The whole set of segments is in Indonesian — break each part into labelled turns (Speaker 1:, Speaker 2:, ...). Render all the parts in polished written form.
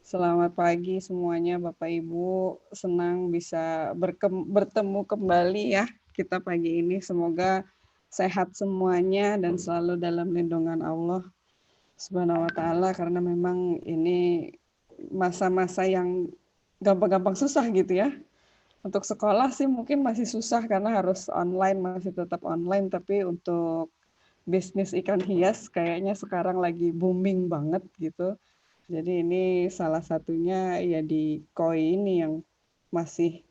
Speaker 1: Selamat pagi semuanya Bapak Ibu. Senang bisa bertemu kembali ya kita pagi ini. Semoga sehat semuanya dan selalu dalam lindungan Allah Subhanahu wa taala, karena memang ini masa-masa yang gampang-gampang susah gitu ya. Untuk sekolah sih mungkin masih susah karena harus online, masih tetap online, tapi untuk bisnis ikan hias kayaknya sekarang lagi booming banget gitu. Jadi ini salah satunya ya di koi ini yang masih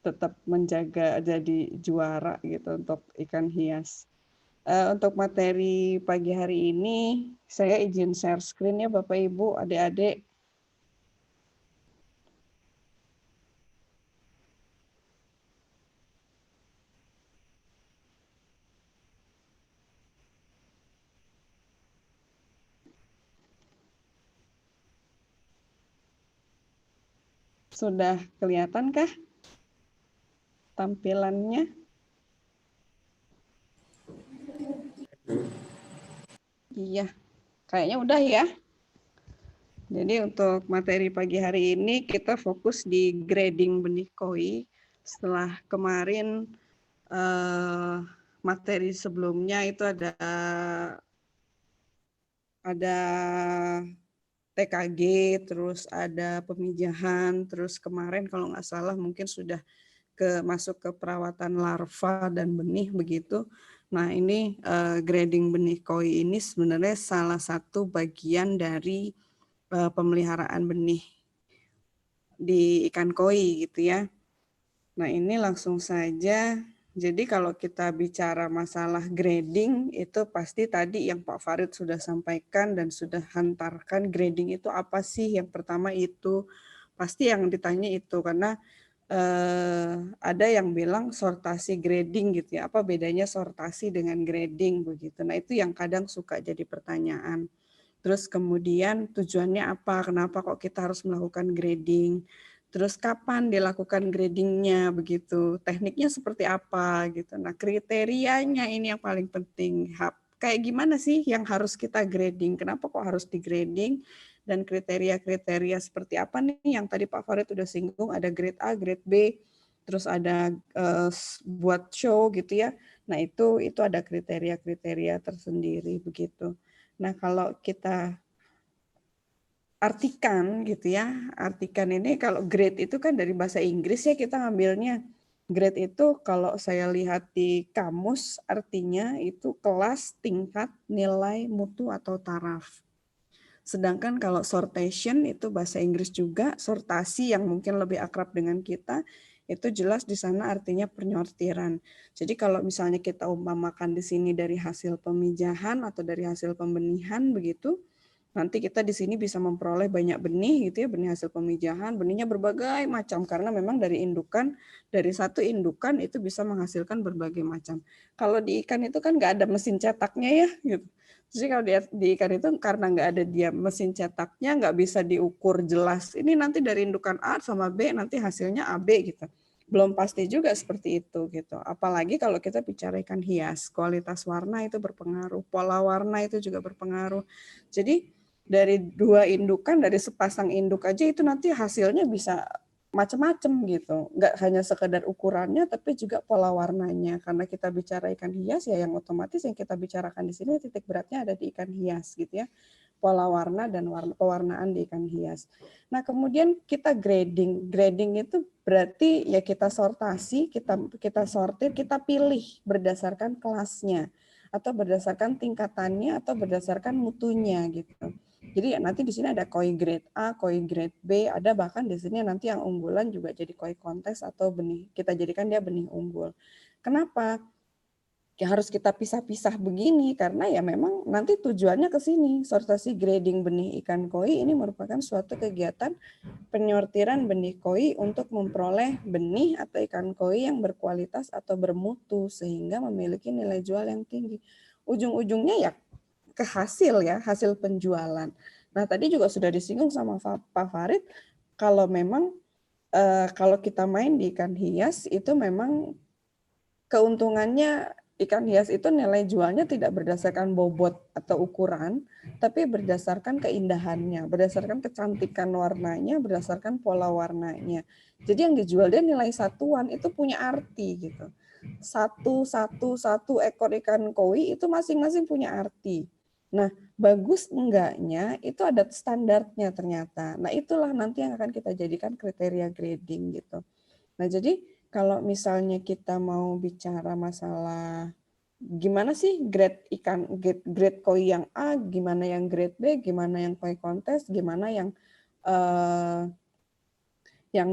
Speaker 1: tetap menjaga jadi juara gitu untuk ikan hias. Untuk materi pagi hari ini, saya izin share screen ya Bapak Ibu, adik-adik. Sudah kelihatankah tampilannya? Iya, kayaknya udah ya. Jadi untuk materi pagi hari ini kita fokus di grading benih koi. Setelah kemarin materi sebelumnya itu ada TKG, terus ada pemijahan, terus kemarin kalau nggak salah mungkin sudah masuk ke perawatan larva dan benih begitu. Nah ini grading benih koi ini sebenarnya salah satu bagian dari pemeliharaan benih di ikan koi gitu ya. Nah ini langsung saja. Jadi kalau kita bicara masalah grading, itu pasti tadi yang Pak Farid sudah sampaikan dan sudah hantarkan, grading itu apa sih? Yang pertama itu, pasti yang ditanya itu, karena ada yang bilang sortasi grading gitu ya, apa bedanya sortasi dengan grading begitu. Nah itu yang kadang suka jadi pertanyaan. Terus kemudian tujuannya apa? Kenapa kok kita harus melakukan grading? Terus kapan dilakukan gradingnya begitu? Tekniknya seperti apa gitu. Nah kriterianya ini yang paling penting. Kayak gimana sih yang harus kita grading? Kenapa kok harus di grading? Dan kriteria-kriteria seperti apa nih yang tadi Pak Farid udah singgung, ada grade A, grade B, terus ada buat show gitu ya. Nah itu ada kriteria-kriteria tersendiri begitu. Nah, kalau kita artikan gitu ya, artikan ini kalau grade itu kan dari bahasa Inggris ya kita ngambilnya. Grade itu kalau saya lihat di kamus artinya itu kelas, tingkat, nilai, mutu, atau taraf. Sedangkan kalau sortation itu bahasa Inggris juga, sortasi yang mungkin lebih akrab dengan kita, itu jelas di sana artinya penyortiran. Jadi kalau misalnya kita umpamakan di sini dari hasil pemijahan atau dari hasil pembenihan begitu, nanti kita di sini bisa memperoleh banyak benih gitu ya, benih hasil pemijahan, benihnya berbagai macam karena memang dari indukan, dari satu indukan itu bisa menghasilkan berbagai macam. Kalau di ikan itu kan nggak ada mesin cetaknya ya gitu. Jadi kalau di ikan itu karena nggak ada dia mesin cetaknya, nggak bisa diukur jelas. Ini nanti dari indukan A sama B nanti hasilnya AB gitu. Belum pasti juga seperti itu gitu. Apalagi kalau kita bicara ikan hias, kualitas warna itu berpengaruh, pola warna itu juga berpengaruh. Jadi dari dua indukan, dari sepasang induk aja itu nanti hasilnya bisa macam-macam gitu. Nggak hanya sekedar ukurannya, tapi juga pola warnanya. Karena kita bicara ikan hias, ya yang otomatis yang kita bicarakan di sini titik beratnya ada di ikan hias gitu ya. Pola warna dan pewarnaan di ikan hias. Nah kemudian kita grading. Grading itu berarti ya kita sortasi, kita sortir, kita pilih berdasarkan kelasnya atau berdasarkan tingkatannya atau berdasarkan mutunya gitu. Jadi nanti di sini ada koi grade A, koi grade B, ada bahkan di sini nanti yang unggulan juga jadi koi kontes atau benih, kita jadikan dia benih unggul. Kenapa? Ya harus kita pisah-pisah begini karena ya memang nanti tujuannya ke sini. Sortasi grading benih ikan koi ini merupakan suatu kegiatan penyortiran benih koi untuk memperoleh benih atau ikan koi yang berkualitas atau bermutu sehingga memiliki nilai jual yang tinggi. Ujung-ujungnya ya ke hasil ya, hasil penjualan. Nah, tadi juga sudah disinggung sama Pak Farid, kalau memang kalau kita main di ikan hias itu memang keuntungannya ikan hias itu nilai jualnya tidak berdasarkan bobot atau ukuran, tapi berdasarkan keindahannya, berdasarkan kecantikan warnanya, berdasarkan pola warnanya. Jadi yang dijual dia nilai satuan itu punya arti gitu. Satu ekor ikan koi itu masing-masing punya arti. Nah, bagus enggaknya itu ada standarnya ternyata. Nah, itulah nanti yang akan kita jadikan kriteria grading gitu. Nah, jadi kalau misalnya kita mau bicara masalah gimana sih grade ikan, grade koi yang A, gimana yang grade B, gimana yang koi kontes, gimana yang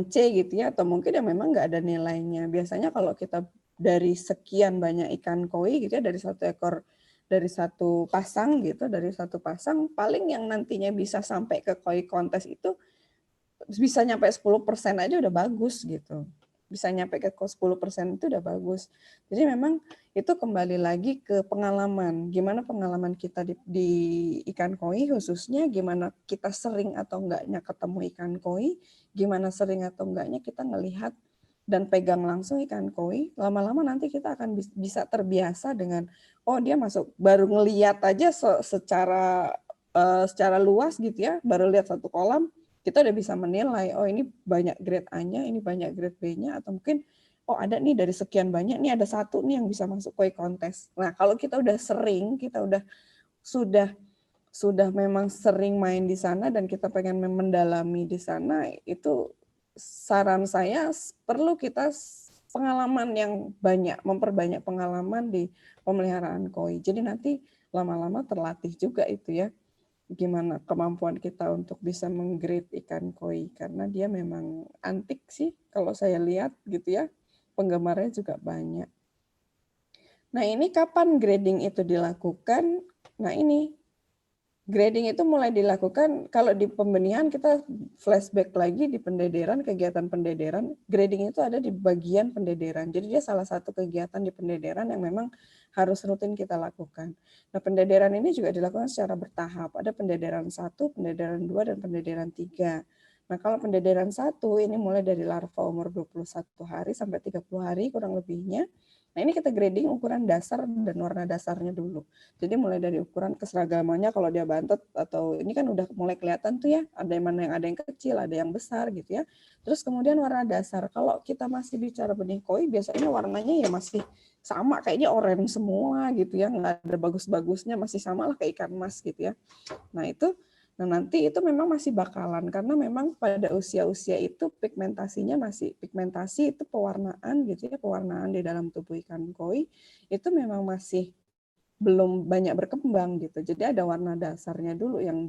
Speaker 1: C gitu ya, atau mungkin yang memang nggak ada nilainya. Biasanya kalau kita dari sekian banyak ikan koi gitu ya, dari satu pasang gitu, dari satu pasang paling yang nantinya bisa sampai ke koi kontes itu bisa nyampe 10% aja udah bagus gitu. Bisa nyampe ke 10% itu udah bagus. Jadi memang itu kembali lagi ke pengalaman. Gimana pengalaman kita di ikan koi khususnya, gimana kita sering atau enggaknya ketemu ikan koi, gimana sering atau enggaknya kita ngelihat dan pegang langsung ikan koi, lama-lama nanti kita akan bisa terbiasa dengan, oh dia masuk, baru ngelihat aja secara luas gitu ya, baru lihat satu kolam, kita udah bisa menilai, oh ini banyak grade A-nya, ini banyak grade B-nya, atau mungkin, oh ada nih dari sekian banyak, nih ada satu nih yang bisa masuk koi kontes. Nah, kalau kita udah sering, kita sudah memang sering main di sana dan kita pengen mendalami di sana, itu saran saya perlu kita pengalaman yang banyak, memperbanyak pengalaman di pemeliharaan koi. Jadi nanti lama-lama terlatih juga itu ya, gimana kemampuan kita untuk bisa menggrade ikan koi, karena dia memang antik sih kalau saya lihat gitu ya, penggemarnya juga banyak. Nah, ini kapan grading itu dilakukan? Nah, ini grading itu mulai dilakukan kalau di pembenihan, kita flashback lagi di pendederan, kegiatan pendederan, grading itu ada di bagian pendederan. Jadi dia salah satu kegiatan di pendederan yang memang harus rutin kita lakukan. Nah, pendederan ini juga dilakukan secara bertahap. Ada pendederan 1, pendederan 2, dan pendederan 3. Nah, kalau pendederan 1 ini mulai dari larva umur 21 hari sampai 30 hari kurang lebihnya. Nah, ini kita grading ukuran dasar dan warna dasarnya dulu. Jadi mulai dari ukuran keseragamannya, kalau dia bantet atau ini kan udah mulai kelihatan tuh ya, ada yang mana yang ada yang kecil, ada yang besar gitu ya. Terus kemudian warna dasar. Kalau kita masih bicara benih koi, biasanya warnanya ya masih sama, kayaknya oranye semua gitu ya, nggak ada bagus-bagusnya, masih sama lah kayak ikan mas gitu ya. Nah nanti itu memang masih bakalan, karena memang pada usia-usia itu pigmentasi itu pewarnaan gitu ya, pewarnaan di dalam tubuh ikan koi itu memang masih belum banyak berkembang gitu. Jadi ada warna dasarnya dulu yang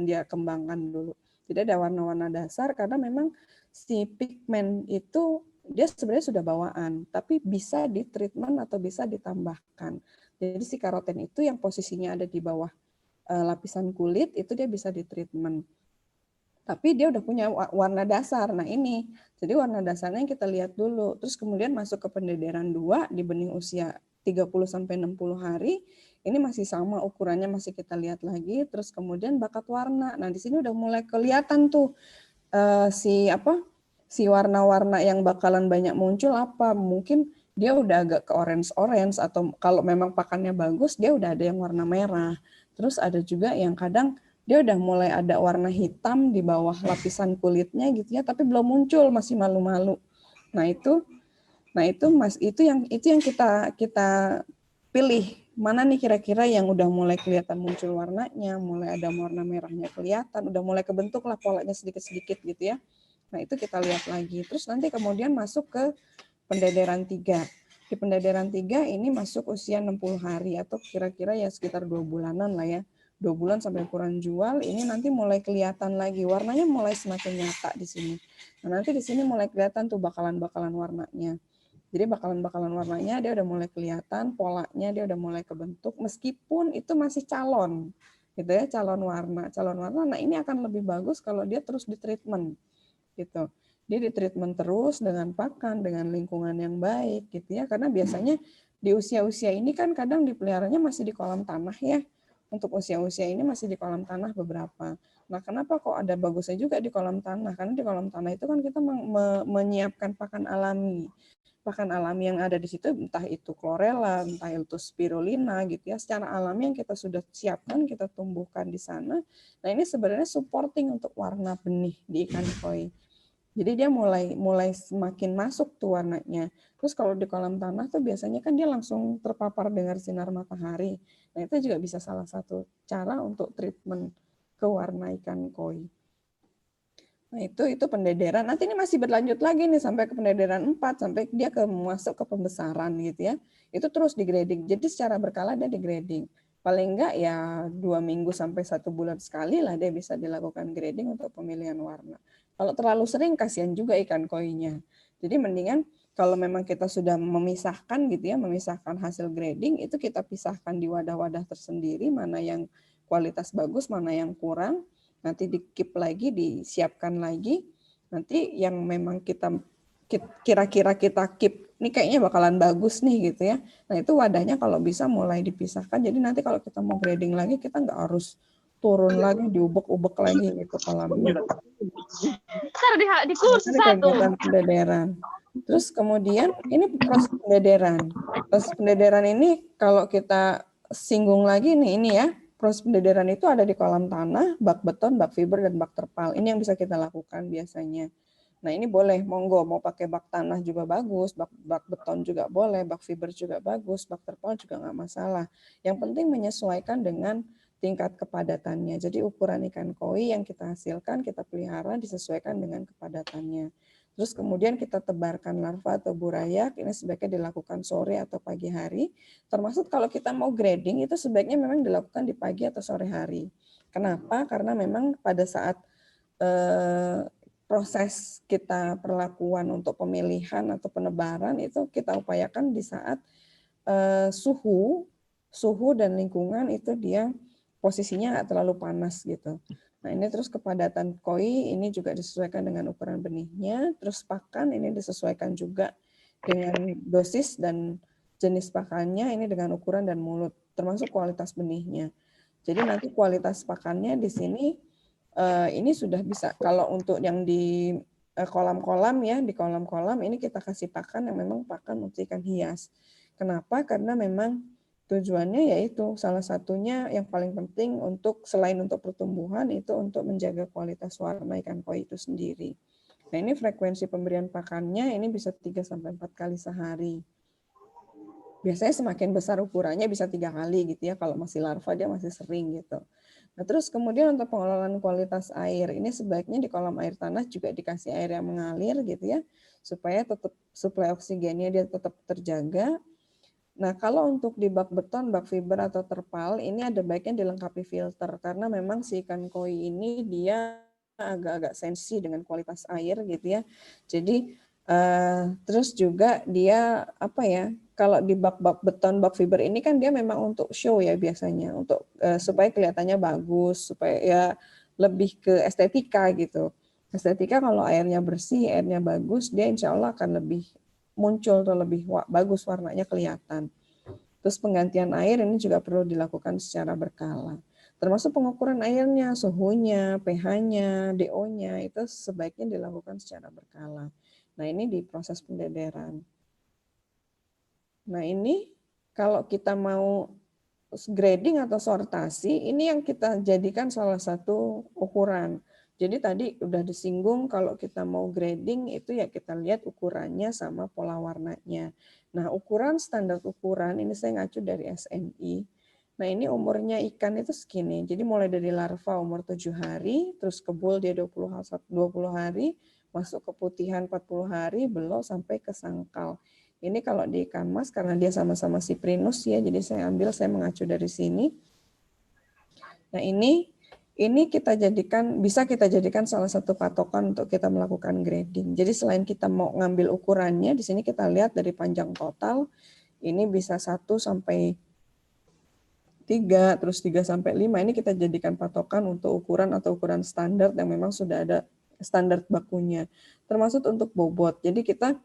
Speaker 1: dia kembangkan dulu. Jadi ada warna-warna dasar karena memang si pigmen itu dia sebenarnya sudah bawaan, tapi bisa ditreatment atau bisa ditambahkan. Jadi si karoten itu yang posisinya ada di bawah lapisan kulit itu dia bisa ditreatment. Tapi dia udah punya warna dasar. Nah ini, jadi warna dasarnya yang kita lihat dulu. Terus kemudian masuk ke pendederan 2 di benih usia 30-60 hari, ini masih sama ukurannya, masih kita lihat lagi. Terus kemudian bakat warna. Nah di sini udah mulai kelihatan tuh si warna-warna yang bakalan banyak muncul apa. Mungkin dia udah agak ke orange atau kalau memang pakannya bagus, dia udah ada yang warna merah. Terus ada juga yang kadang dia udah mulai ada warna hitam di bawah lapisan kulitnya gitu ya, tapi belum muncul, masih malu-malu. Nah itu yang kita pilih, mana nih kira-kira yang udah mulai kelihatan muncul warnanya, mulai ada warna merahnya kelihatan, udah mulai kebentuk lah polanya sedikit-sedikit gitu ya. Nah itu kita lihat lagi. Terus nanti kemudian masuk ke pendederan 3. Di pendederan 3 ini masuk usia 60 hari atau kira-kira ya sekitar 2 bulanan lah ya. 2 bulan sampai ukuran jual, ini nanti mulai kelihatan lagi. Warnanya mulai semakin nyata di sini. Nah nanti di sini mulai kelihatan tuh bakalan-bakalan warnanya. Jadi bakalan-bakalan warnanya dia udah mulai kelihatan, polanya dia udah mulai kebentuk, meskipun itu masih calon, gitu ya, calon warna. Nah ini akan lebih bagus kalau dia terus ditreatment, gitu. Dia ditreatment terus dengan pakan, dengan lingkungan yang baik, gitu ya. Karena biasanya di usia-usia ini kan kadang dipeliharanya masih di kolam tanah ya. Untuk usia-usia ini masih di kolam tanah beberapa. Nah, kenapa kok ada bagusnya juga di kolam tanah? Karena di kolam tanah itu kan kita menyiapkan pakan alami. pakan alami yang ada di situ, entah itu chlorella, entah itu spirulina gitu ya, secara alami yang kita sudah siapkan, kita tumbuhkan di sana. Nah ini sebenarnya supporting untuk warna benih di ikan koi. Jadi dia mulai semakin masuk tuh warnanya. Terus kalau di kolam tanah tuh biasanya kan dia langsung terpapar dengan sinar matahari. Nah itu juga bisa salah satu cara untuk treatment ke warna ikan koi. Nah, itu pendederan. Nanti ini masih berlanjut lagi nih sampai ke pendederan 4 sampai dia masuk ke pembesaran gitu ya. Itu terus di grading. Jadi secara berkala dia di grading. Paling enggak ya 2 minggu sampai 1 bulan sekali lah dia bisa dilakukan grading untuk pemilihan warna. Kalau terlalu sering kasihan juga ikan koinya. Jadi mendingan kalau memang kita sudah memisahkan gitu ya, memisahkan hasil grading itu kita pisahkan di wadah-wadah tersendiri mana yang kualitas bagus, mana yang kurang. Nanti di-keep lagi, disiapkan lagi. Nanti yang memang kita kira-kira kita keep, ini kayaknya bakalan bagus nih gitu ya. Nah itu wadahnya kalau bisa mulai dipisahkan. Jadi nanti kalau kita mau grading lagi, kita nggak harus turun lagi, diubek-ubek lagi gitu kolamnya.
Speaker 2: Di kursus satu.
Speaker 1: Kegiatan pendederan. Terus kemudian ini proses pendederan. Proses pendederan ini kalau kita singgung lagi nih ini ya, proses pendederan itu ada di kolam tanah, bak beton, bak fiber, dan bak terpal. Ini yang bisa kita lakukan biasanya. Nah ini boleh, monggo mau pakai bak tanah juga bagus, bak beton juga boleh, bak fiber juga bagus, bak terpal juga nggak masalah. Yang penting menyesuaikan dengan tingkat kepadatannya. Jadi ukuran ikan koi yang kita hasilkan, kita pelihara disesuaikan dengan kepadatannya. Terus kemudian kita tebarkan larva atau burayak, ini sebaiknya dilakukan sore atau pagi hari. Termasuk kalau kita mau grading, itu sebaiknya memang dilakukan di pagi atau sore hari. Kenapa? Karena memang pada saat proses kita perlakuan untuk pemilihan atau penebaran itu kita upayakan di saat suhu dan lingkungan itu dia posisinya nggak terlalu panas gitu. Nah ini terus kepadatan koi ini juga disesuaikan dengan ukuran benihnya, terus pakan ini disesuaikan juga dengan dosis dan jenis pakannya ini dengan ukuran dan mulut, termasuk kualitas benihnya. Jadi nanti kualitas pakannya di sini ini sudah bisa, kalau untuk yang di kolam-kolam ya, di kolam-kolam ini kita kasih pakan yang memang pakan untuk ikan hias. Kenapa? Karena memang tujuannya yaitu salah satunya yang paling penting untuk selain untuk pertumbuhan itu untuk menjaga kualitas warna ikan koi itu sendiri. Nah ini frekuensi pemberian pakannya ini bisa 3-4 kali sehari. Biasanya semakin besar ukurannya bisa 3 kali gitu ya, kalau masih larva dia masih sering gitu. Nah terus kemudian untuk pengelolaan kualitas air, ini sebaiknya di kolam air tanah juga dikasih air yang mengalir gitu ya, supaya tetap suplai oksigennya dia tetap terjaga. Nah, kalau untuk di bak beton, bak fiber atau terpal, ini ada baiknya dilengkapi filter karena memang si ikan koi ini dia agak-agak sensi dengan kualitas air gitu ya. Jadi terus juga dia apa ya? Kalau di bak beton, bak fiber ini kan dia memang untuk show ya biasanya, untuk supaya kelihatannya bagus, supaya ya lebih ke estetika gitu. Estetika kalau airnya bersih, airnya bagus, dia insya Allah akan lebih muncul atau lebih bagus warnanya kelihatan. Terus penggantian air ini juga perlu dilakukan secara berkala. Termasuk pengukuran airnya, suhunya, pH-nya, DO-nya itu sebaiknya dilakukan secara berkala. Nah ini di proses pendederan. Nah ini kalau kita mau grading atau sortasi, ini yang kita jadikan salah satu ukuran. Jadi tadi udah disinggung kalau kita mau grading itu ya kita lihat ukurannya sama pola warnanya. Nah ukuran standar ukuran ini saya ngacu dari SNI. Nah ini umurnya ikan itu segini. Jadi mulai dari larva umur 7 hari, terus kebul dia 20 hari, masuk ke putihan 40 hari, belok sampai ke sangkal. Ini kalau di ikan mas karena dia sama-sama Cyprinus ya, jadi saya mengacu dari sini. Nah ini kita jadikan, bisa kita jadikan salah satu patokan untuk kita melakukan grading. Jadi selain kita mau ngambil ukurannya, di sini kita lihat dari panjang total, ini bisa 1 sampai 3, terus 3 sampai 5, ini kita jadikan patokan untuk ukuran atau ukuran standar yang memang sudah ada standar bakunya. Termasuk untuk bobot. Jadi kita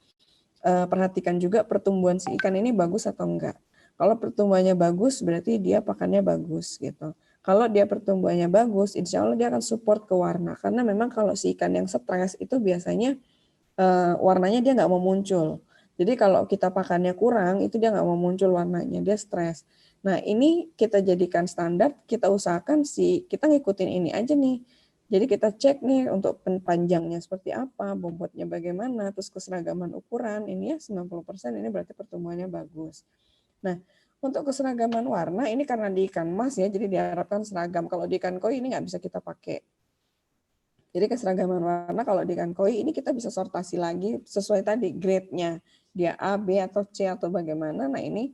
Speaker 1: perhatikan juga pertumbuhan si ikan ini bagus atau enggak. Kalau pertumbuhannya bagus, berarti dia pakannya bagus gitu. Kalau dia pertumbuhannya bagus, insya Allah dia akan support ke warna. Karena memang kalau si ikan yang stres itu biasanya warnanya dia nggak mau muncul. Jadi kalau kita pakannya kurang, itu dia nggak mau muncul warnanya, dia stres. Nah ini kita jadikan standar, kita usahakan kita ngikutin ini aja nih. Jadi kita cek nih untuk panjangnya seperti apa, bobotnya bagaimana, terus keseragaman ukuran, ini ya 90% ini berarti pertumbuhannya bagus. Nah, untuk keseragaman warna, ini karena di ikan mas ya, jadi diharapkan seragam. Kalau di ikan koi ini nggak bisa kita pakai. Jadi keseragaman warna kalau di ikan koi ini kita bisa sortasi lagi sesuai tadi grade-nya. Dia A, B, atau C, atau bagaimana. Nah ini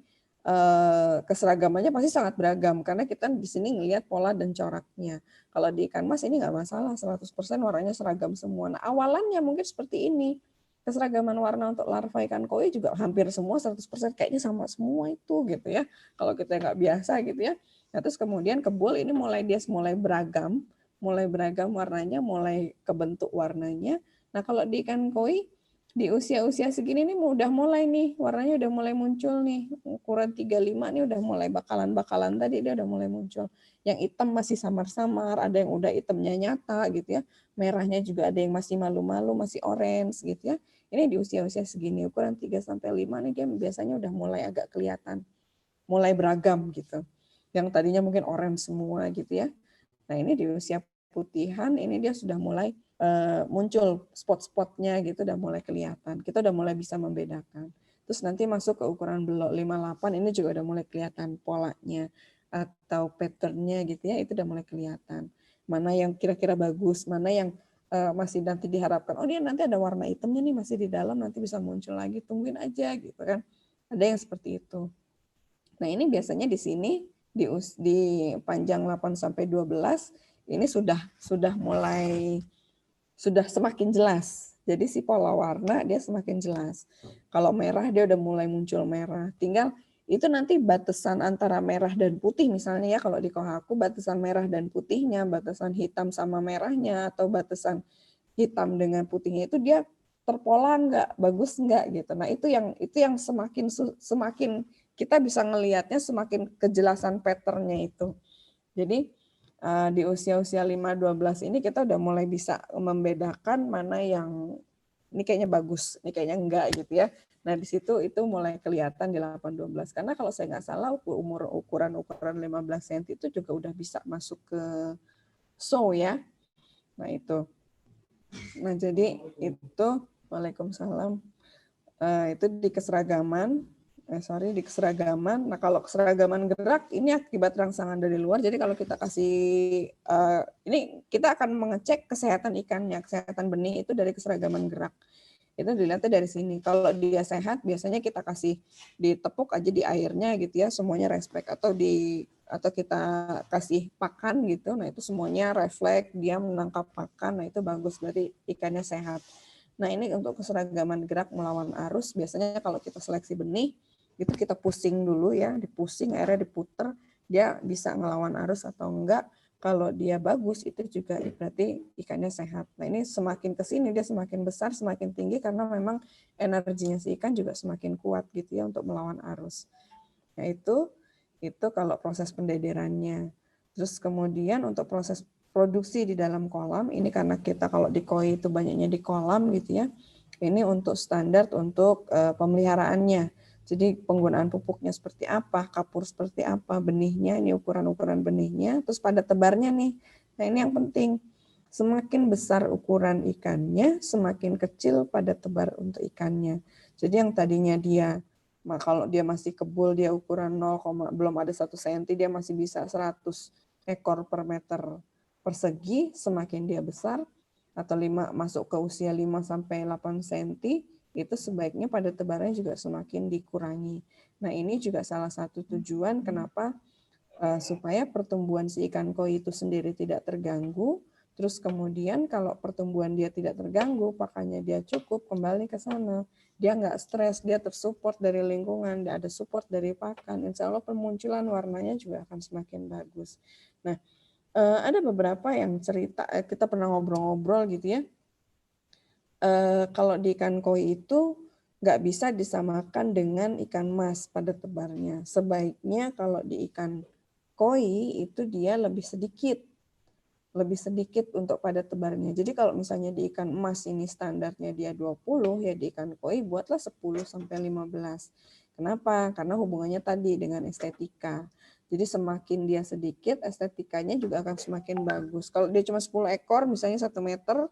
Speaker 1: keseragamannya pasti sangat beragam karena kita di sini ngelihat pola dan coraknya. Kalau di ikan mas ini nggak masalah, 100% warnanya seragam semua. Nah awalannya mungkin seperti ini. Keseragaman warna untuk larva ikan koi juga hampir semua 100% kayaknya sama semua itu gitu ya. Kalau kita nggak biasa gitu ya. Nah, terus kemudian kebul ini mulai beragam warnanya, mulai kebentuk warnanya. Nah kalau di ikan koi di usia-usia segini nih udah mulai nih warnanya udah mulai muncul nih, ukuran 35 nih udah mulai bakalan-bakalan tadi dia udah mulai muncul. Yang hitam masih samar-samar, ada yang udah hitamnya nyata gitu ya, merahnya juga ada yang masih malu-malu, masih orange gitu ya. Ini di usia-usia segini ukuran 3-5 nih dia biasanya udah mulai agak kelihatan, mulai beragam gitu. Yang tadinya mungkin orange semua gitu ya. Nah ini di usia putihan ini dia sudah mulai muncul spot-spotnya gitu, udah mulai kelihatan. Kita udah mulai bisa membedakan. Terus nanti masuk ke ukuran belok 58 ini juga udah mulai kelihatan polanya atau patternnya gitu ya, itu udah mulai kelihatan. Mana yang kira-kira bagus, mana yang masih nanti diharapkan, oh dia nanti ada warna hitamnya nih masih di dalam, nanti bisa muncul lagi, tungguin aja gitu kan. Ada yang seperti itu. Nah ini biasanya di sini di panjang 8 sampai 12 ini sudah mulai sudah semakin jelas. Jadi si pola warna dia semakin jelas. Kalau merah dia udah mulai muncul merah. Tinggal itu nanti batasan antara merah dan putih misalnya ya kalau di Kohaku batasan merah dan putihnya, batasan hitam sama merahnya atau batasan hitam dengan putihnya itu dia terpola nggak, bagus nggak gitu. Nah itu yang semakin kita bisa ngelihatnya semakin kejelasan patternnya itu. Jadi di usia-usia 5-12 ini kita udah mulai bisa membedakan mana yang ini kayaknya bagus, ini kayaknya enggak gitu ya. Nah di situ itu mulai kelihatan di 8-12. Karena kalau saya nggak salah ukuran 15 cm itu juga udah bisa masuk ke show ya. Nah itu. Nah jadi itu, Waalaikumsalam. Itu di keseragaman. Di keseragaman. Nah kalau keseragaman gerak ini akibat rangsangan dari luar. Jadi kalau kita kasih ini kita akan mengecek kesehatan ikannya, kesehatan benih itu dari keseragaman gerak. Itu dilihatnya dari sini. Kalau dia sehat, biasanya kita kasih ditepuk aja di airnya gitu ya, semuanya respect atau kita kasih pakan gitu. Nah itu semuanya refleks, dia menangkap pakan. Nah itu bagus berarti ikannya sehat. Nah ini untuk keseragaman gerak melawan arus. Biasanya kalau kita seleksi benih itu kita pusing dulu ya, dipusing airnya diputer, dia bisa ngelawan arus atau enggak. Kalau dia bagus itu juga berarti ikannya sehat. Nah ini semakin ke sini dia semakin besar, semakin tinggi karena memang energinya si ikan juga semakin kuat gitu ya untuk melawan arus. Nah itu kalau proses pendederannya. Terus kemudian untuk proses produksi di dalam kolam, ini karena kita kalau di koi itu banyaknya di kolam gitu ya. Ini untuk standar untuk pemeliharaannya. Jadi penggunaan pupuknya seperti apa, kapur seperti apa, benihnya, ini ukuran-ukuran benihnya, terus pada tebarnya nih. Nah ini yang penting. Semakin besar ukuran ikannya, semakin kecil pada tebar untuk ikannya. Jadi yang tadinya dia, kalau dia masih kebul, dia ukuran 0, belum ada 1 cm, dia masih bisa 100 ekor per meter persegi, semakin dia besar, atau masuk ke usia 5-8 cm, itu sebaiknya pada tebarannya juga semakin dikurangi. Nah ini juga salah satu tujuan kenapa supaya pertumbuhan si ikan koi itu sendiri tidak terganggu. Terus kemudian kalau pertumbuhan dia tidak terganggu, pakannya dia cukup, kembali ke sana. Dia nggak stres, dia tersupport dari lingkungan, dia ada support dari pakan. Insya Allah permunculan warnanya juga akan semakin bagus. Nah, ada beberapa yang cerita, kita pernah ngobrol-ngobrol gitu ya. Kalau di ikan koi itu nggak bisa disamakan dengan ikan mas pada tebarnya. Sebaiknya kalau di ikan koi itu dia lebih sedikit. lebih sedikit untuk padat tebarnya. Jadi kalau misalnya di ikan emas ini standarnya dia 20, ya di ikan koi buatlah 10 sampai 15. Kenapa? Karena hubungannya tadi dengan estetika. Jadi semakin dia sedikit, estetikanya juga akan semakin bagus. Kalau dia cuma 10 ekor, misalnya 1 meter,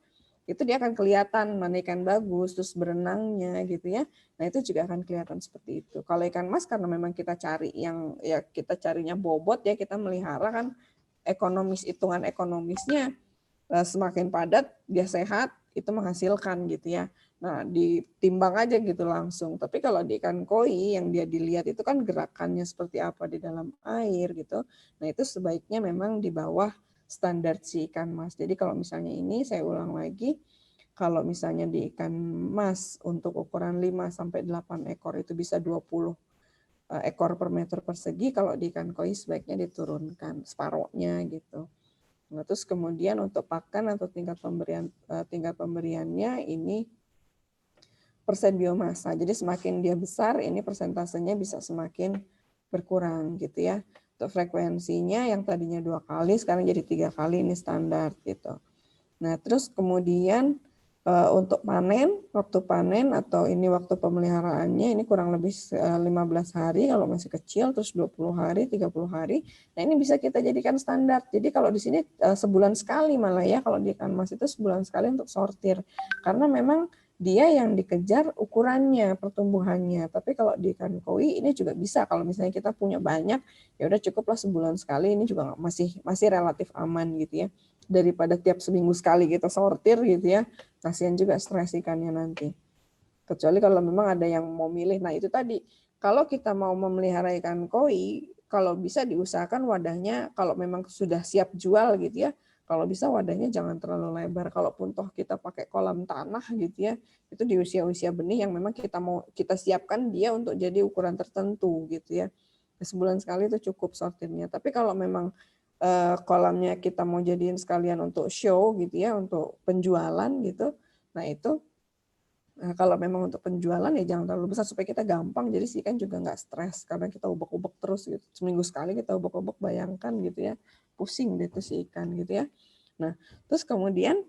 Speaker 1: itu dia akan kelihatan mana ikan bagus, terus berenangnya gitu ya. Nah itu juga akan kelihatan seperti itu. Kalau ikan mas karena memang kita cari yang ya kita carinya bobot ya, kita melihara kan ekonomis, hitungan ekonomisnya semakin padat dia sehat itu menghasilkan gitu ya. Nah ditimbang aja gitu langsung. Tapi kalau di ikan koi yang dia dilihat itu kan gerakannya seperti apa di dalam air gitu. Nah itu sebaiknya memang di bawah standar si ikan mas. Jadi kalau misalnya ini saya ulang lagi, kalau misalnya di ikan mas untuk ukuran 5 sampai 8 ekor itu bisa 20 ekor per meter persegi, kalau di ikan koi sebaiknya diturunkan separohnya gitu. Nah, terus kemudian untuk pakan atau tingkat pemberiannya ini persen biomasa. Jadi semakin dia besar, ini persentasenya bisa semakin berkurang gitu ya. Untuk frekuensinya yang tadinya 2 kali, sekarang jadi 3 kali, ini standar gitu. Nah, terus kemudian untuk panen, waktu panen atau ini waktu pemeliharaannya ini kurang lebih 15 hari kalau masih kecil, terus 20 hari, 30 hari. Nah, ini bisa kita jadikan standar. Jadi kalau di sini sebulan sekali malah ya, kalau di ikan mas itu sebulan sekali untuk sortir. Karena memang dia yang dikejar ukurannya, pertumbuhannya. Tapi kalau di ikan koi ini juga bisa. Kalau misalnya kita punya banyak, ya udah cukuplah sebulan sekali. Ini juga masih relatif aman gitu ya. Daripada tiap seminggu sekali kita sortir gitu ya. Kasihan juga stres ikannya nanti. Kecuali kalau memang ada yang mau milih. Nah itu tadi, kalau kita mau memelihara ikan koi, kalau bisa diusahakan wadahnya, kalau memang sudah siap jual gitu ya, kalau bisa wadahnya jangan terlalu lebar. Kalaupun toh kita pakai kolam tanah gitu ya, itu di usia-usia benih yang memang kita siapkan dia untuk jadi ukuran tertentu gitu ya. Sebulan sekali itu cukup sortirnya. Tapi kalau memang kolamnya kita mau jadiin sekalian untuk show gitu ya, untuk penjualan gitu, nah itu kalau memang untuk penjualan ya jangan terlalu besar supaya kita gampang, jadi si ikan juga nggak stres karena kita ubek-ubek terus gitu. Seminggu sekali kita ubek-ubek, bayangkan gitu ya, pusing deh tuh si ikan gitu ya. Nah, terus kemudian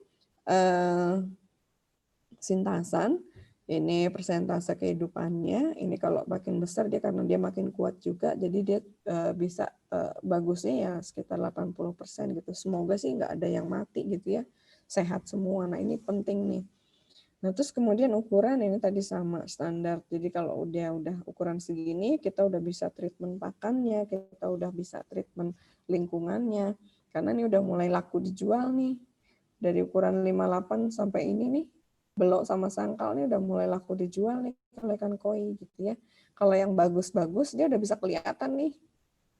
Speaker 1: sintasan, ini persentase kehidupannya, ini kalau makin besar dia karena dia makin kuat juga, jadi dia bisa bagusnya ya sekitar 80% gitu. Semoga sih nggak ada yang mati gitu ya, sehat semua. Nah ini penting nih. Nah, terus kemudian ukuran ini tadi sama standar. Jadi kalau udah ukuran segini, kita udah bisa treatment pakannya, kita udah bisa treatment lingkungannya. Karena ini udah mulai laku dijual nih. Dari ukuran 58 sampai ini nih, belok sama sangkal nih udah mulai laku dijual nih kalau ikan koi gitu ya. Kalau yang bagus-bagus dia udah bisa kelihatan nih.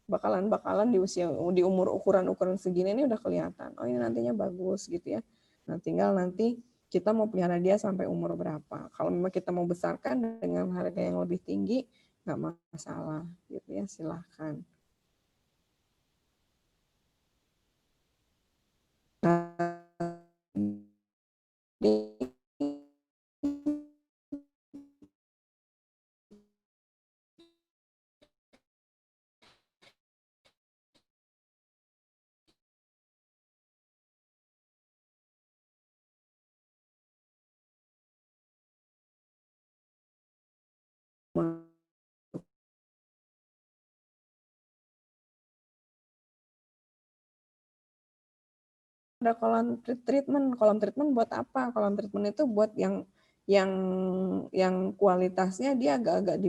Speaker 1: Bakalan di umur ukuran segini ini udah kelihatan. Oh ini nantinya bagus gitu ya. Nah tinggal nanti kita mau pelihara dia sampai umur berapa. Kalau memang kita mau besarkan dengan harga yang lebih tinggi, nggak masalah gitu ya, silahkan. Ada kolam treatment buat apa? Kolam treatment itu buat yang yang kualitasnya dia agak-agak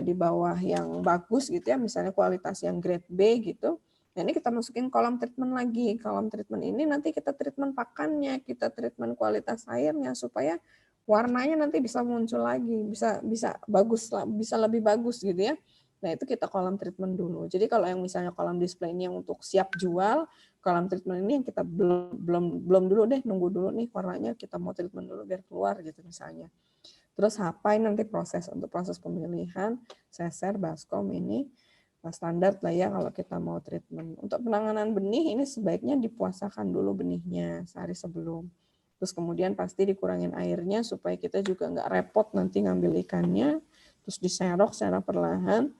Speaker 1: di bawah yang bagus gitu ya, misalnya kualitas yang grade B gitu. Nah ini kita masukin kolam treatment lagi. Kolam treatment ini nanti kita treatment pakannya, kita treatment kualitas airnya supaya warnanya nanti bisa muncul lagi, bisa bagus, bisa lebih bagus gitu ya. Nah itu kita kolam treatment dulu. Jadi kalau yang misalnya kolam display ini yang untuk siap jual, kolam treatment ini yang kita belum dulu deh, nunggu dulu nih warnanya, kita mau treatment dulu biar keluar gitu misalnya. Terus apa nanti untuk proses pemilihan, seser, baskom ini standar lah ya kalau kita mau treatment. Untuk penanganan benih ini sebaiknya dipuasakan dulu benihnya sehari sebelum. Terus kemudian pasti dikurangin airnya supaya kita juga nggak repot nanti ngambil ikannya. Terus diserok secara perlahan.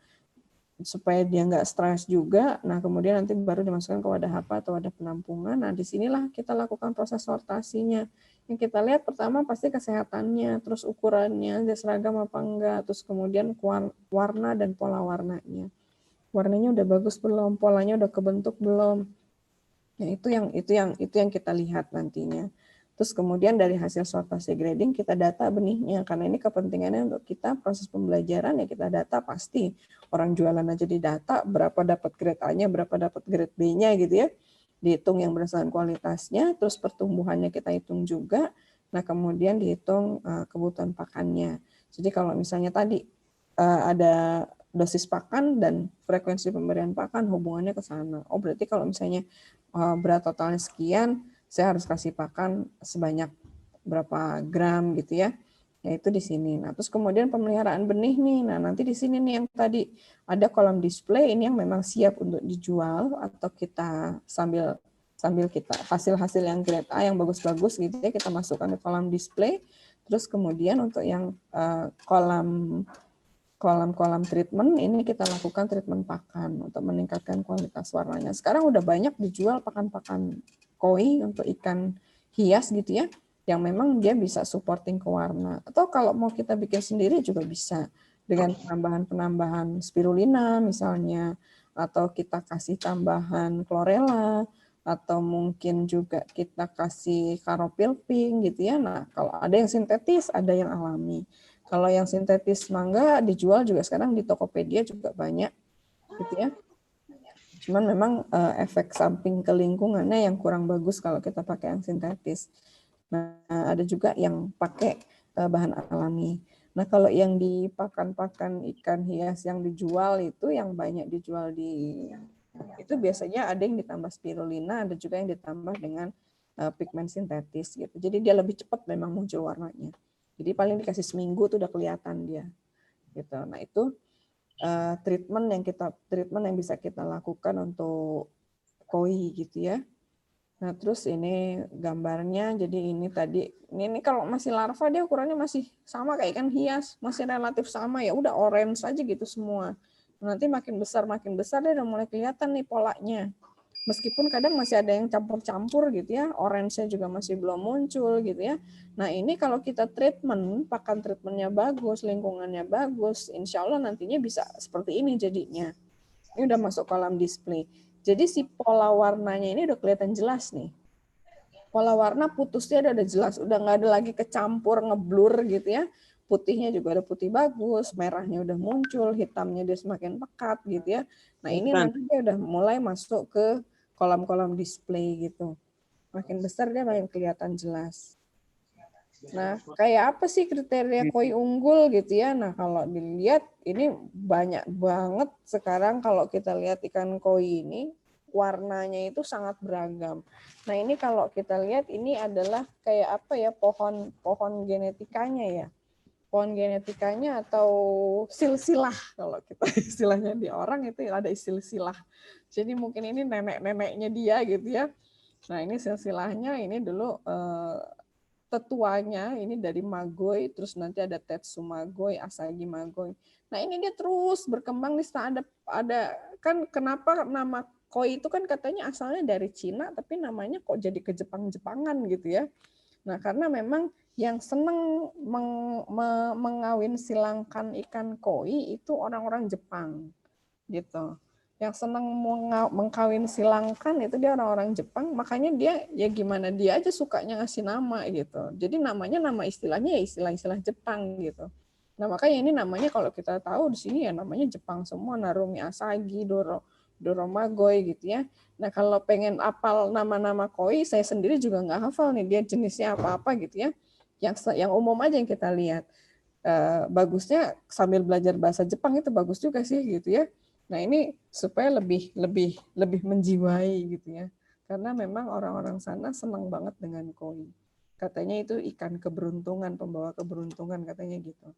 Speaker 1: supaya dia nggak stres juga. Nah, kemudian nanti baru dimasukkan ke wadah HPA atau wadah penampungan. Nah, disinilah kita lakukan proses sortasinya. Yang kita lihat pertama pasti kesehatannya, terus ukurannya, dia seragam apa enggak, terus kemudian warna dan pola warnanya. Warnanya udah bagus belum, polanya udah kebentuk belum. Ya, itu yang kita lihat nantinya. Terus kemudian dari hasil sortasi grading kita data benihnya, karena ini kepentingannya untuk kita proses pembelajaran ya kita data pasti. Orang jualan aja di data berapa dapat grade A-nya, berapa dapat grade B-nya gitu ya. Dihitung yang berdasarkan kualitasnya, terus pertumbuhannya kita hitung juga. Nah, kemudian dihitung kebutuhan pakannya. Jadi kalau misalnya tadi ada dosis pakan dan frekuensi pemberian pakan hubungannya ke sana. Oh, berarti kalau misalnya berat totalnya sekian, saya harus kasih pakan sebanyak berapa gram gitu ya. Yaitu di sini. Nah, terus kemudian pemeliharaan benih nih. Nah, nanti di sini nih yang tadi ada kolam display ini yang memang siap untuk dijual atau kita sambil kita hasil-hasil yang grade A yang bagus-bagus gitu ya kita masukkan ke kolam display. Terus kemudian untuk yang kolam treatment ini kita lakukan treatment pakan untuk meningkatkan kualitas warnanya. Sekarang udah banyak dijual pakan-pakan koi untuk ikan hias gitu ya, yang memang dia bisa supporting ke warna. Atau kalau mau kita bikin sendiri juga bisa dengan penambahan spirulina misalnya, atau kita kasih tambahan chlorella, atau mungkin juga kita kasih karopil pink gitu ya. Nah, kalau ada yang sintetis, ada yang alami. Kalau yang sintetis mangga dijual juga sekarang di Tokopedia juga banyak gitu ya. Cuman memang efek samping ke lingkungannya yang kurang bagus kalau kita pakai yang sintetis. Nah, ada juga yang pakai bahan alami. Nah, kalau yang di pakan-pakan ikan hias yang dijual itu yang banyak dijual itu biasanya ada yang ditambah spirulina, ada juga yang ditambah dengan pigmen sintetis gitu. Jadi dia lebih cepat memang muncul warnanya. Jadi paling dikasih seminggu tuh udah kelihatan dia. Gitu. Nah, itu treatment yang bisa kita lakukan untuk koi gitu ya. Nah, terus ini gambarnya, jadi ini tadi, ini kalau masih larva dia ukurannya masih sama kayak ikan hias, masih relatif sama ya, udah orange aja gitu semua. Nanti makin besar dia udah mulai kelihatan nih polanya. Meskipun kadang masih ada yang campur-campur gitu ya, orange-nya juga masih belum muncul gitu ya. Nah ini kalau kita treatment, pakan treatmentnya bagus, lingkungannya bagus, insya Allah nantinya bisa seperti ini jadinya. Ini udah masuk kolam display. Jadi si pola warnanya ini udah kelihatan jelas nih. Pola warna putusnya udah jelas, udah nggak ada lagi kecampur, ngeblur gitu ya. Putihnya juga ada putih bagus, merahnya udah muncul, hitamnya dia semakin pekat gitu ya. Nah ini nanti dia udah mulai masuk ke kolam-kolam display gitu. Makin besar dia makin kelihatan jelas. Nah, kayak apa sih kriteria koi unggul gitu ya? Nah, kalau dilihat ini banyak banget sekarang kalau kita lihat ikan koi ini warnanya itu sangat beragam. Nah, ini kalau kita lihat ini adalah kayak apa ya pohon genetikanya ya. Pohon genetikanya atau silsilah kalau kita istilahnya di orang itu ada silsilah. Jadi mungkin ini nenek-neneknya dia gitu ya. Nah, ini silsilahnya ini dulu tetuanya ini dari Magoy, terus nanti ada Tetsu Magoy, Asagi Magoy. Nah, ini dia terus berkembang di sana ada kan kenapa nama koi itu kan katanya asalnya dari Cina tapi namanya kok jadi ke Jepang-Jepangan gitu ya. Nah, karena memang yang senang mengawin silangkan ikan koi itu orang-orang Jepang gitu. Yang senang mengkawin silangkan itu dia orang-orang Jepang, makanya dia ya gimana dia aja sukanya ngasih nama gitu. Jadi namanya nama istilahnya ya istilah-istilah Jepang gitu. Nah, makanya ini namanya kalau kita tahu di sini ya namanya Jepang semua, Narumi Asagi, Doromagoy gitu ya. Nah, kalau pengen apal nama-nama koi, saya sendiri juga nggak hafal nih dia jenisnya apa-apa gitu ya. Yang umum aja yang kita lihat. Bagusnya sambil belajar bahasa Jepang itu bagus juga sih gitu ya. Nah, ini supaya lebih menjiwai gitu ya. Karena memang orang-orang sana senang banget dengan koi. Katanya itu ikan keberuntungan, pembawa keberuntungan katanya gitu.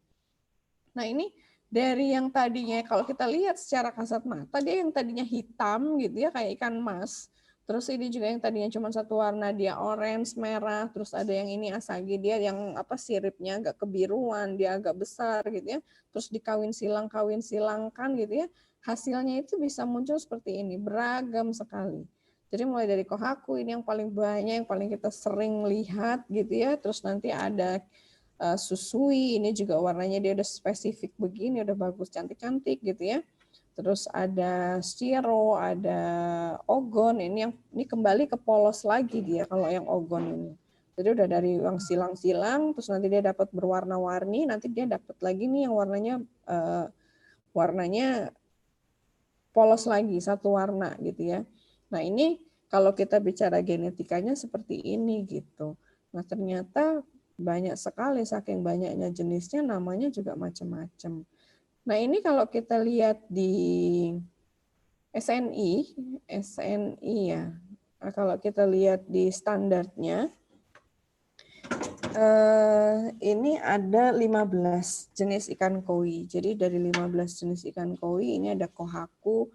Speaker 1: Nah, ini dari yang tadinya kalau kita lihat secara kasat mata dia yang tadinya hitam gitu ya kayak ikan mas. Terus ini juga yang tadinya cuma satu warna dia orange, merah, terus ada yang ini asagi dia yang apa siripnya agak kebiruan, dia agak besar gitu ya. Terus dikawin silangkan gitu ya. hasilnya itu bisa muncul seperti ini, beragam sekali. Jadi mulai dari kohaku ini yang paling banyak, yang paling kita sering lihat gitu ya. Terus nanti ada susui, ini juga warnanya dia udah spesifik begini, udah bagus, cantik-cantik gitu ya. Terus ada stiro, ada ogon, ini kembali ke polos lagi dia kalau yang ogon ini. Jadi udah dari yang silang-silang, terus nanti dia dapat berwarna-warni, nanti dia dapat lagi nih yang warnanya polos lagi, satu warna gitu ya. Nah ini kalau kita bicara genetikanya seperti ini gitu. Nah ternyata banyak sekali, saking banyaknya jenisnya, namanya juga macam-macam. Nah ini kalau kita lihat di SNI ya. Nah, kalau kita lihat di standarnya, ini ada 15 jenis ikan koi. Jadi dari 15 jenis ikan koi ini ada kohaku,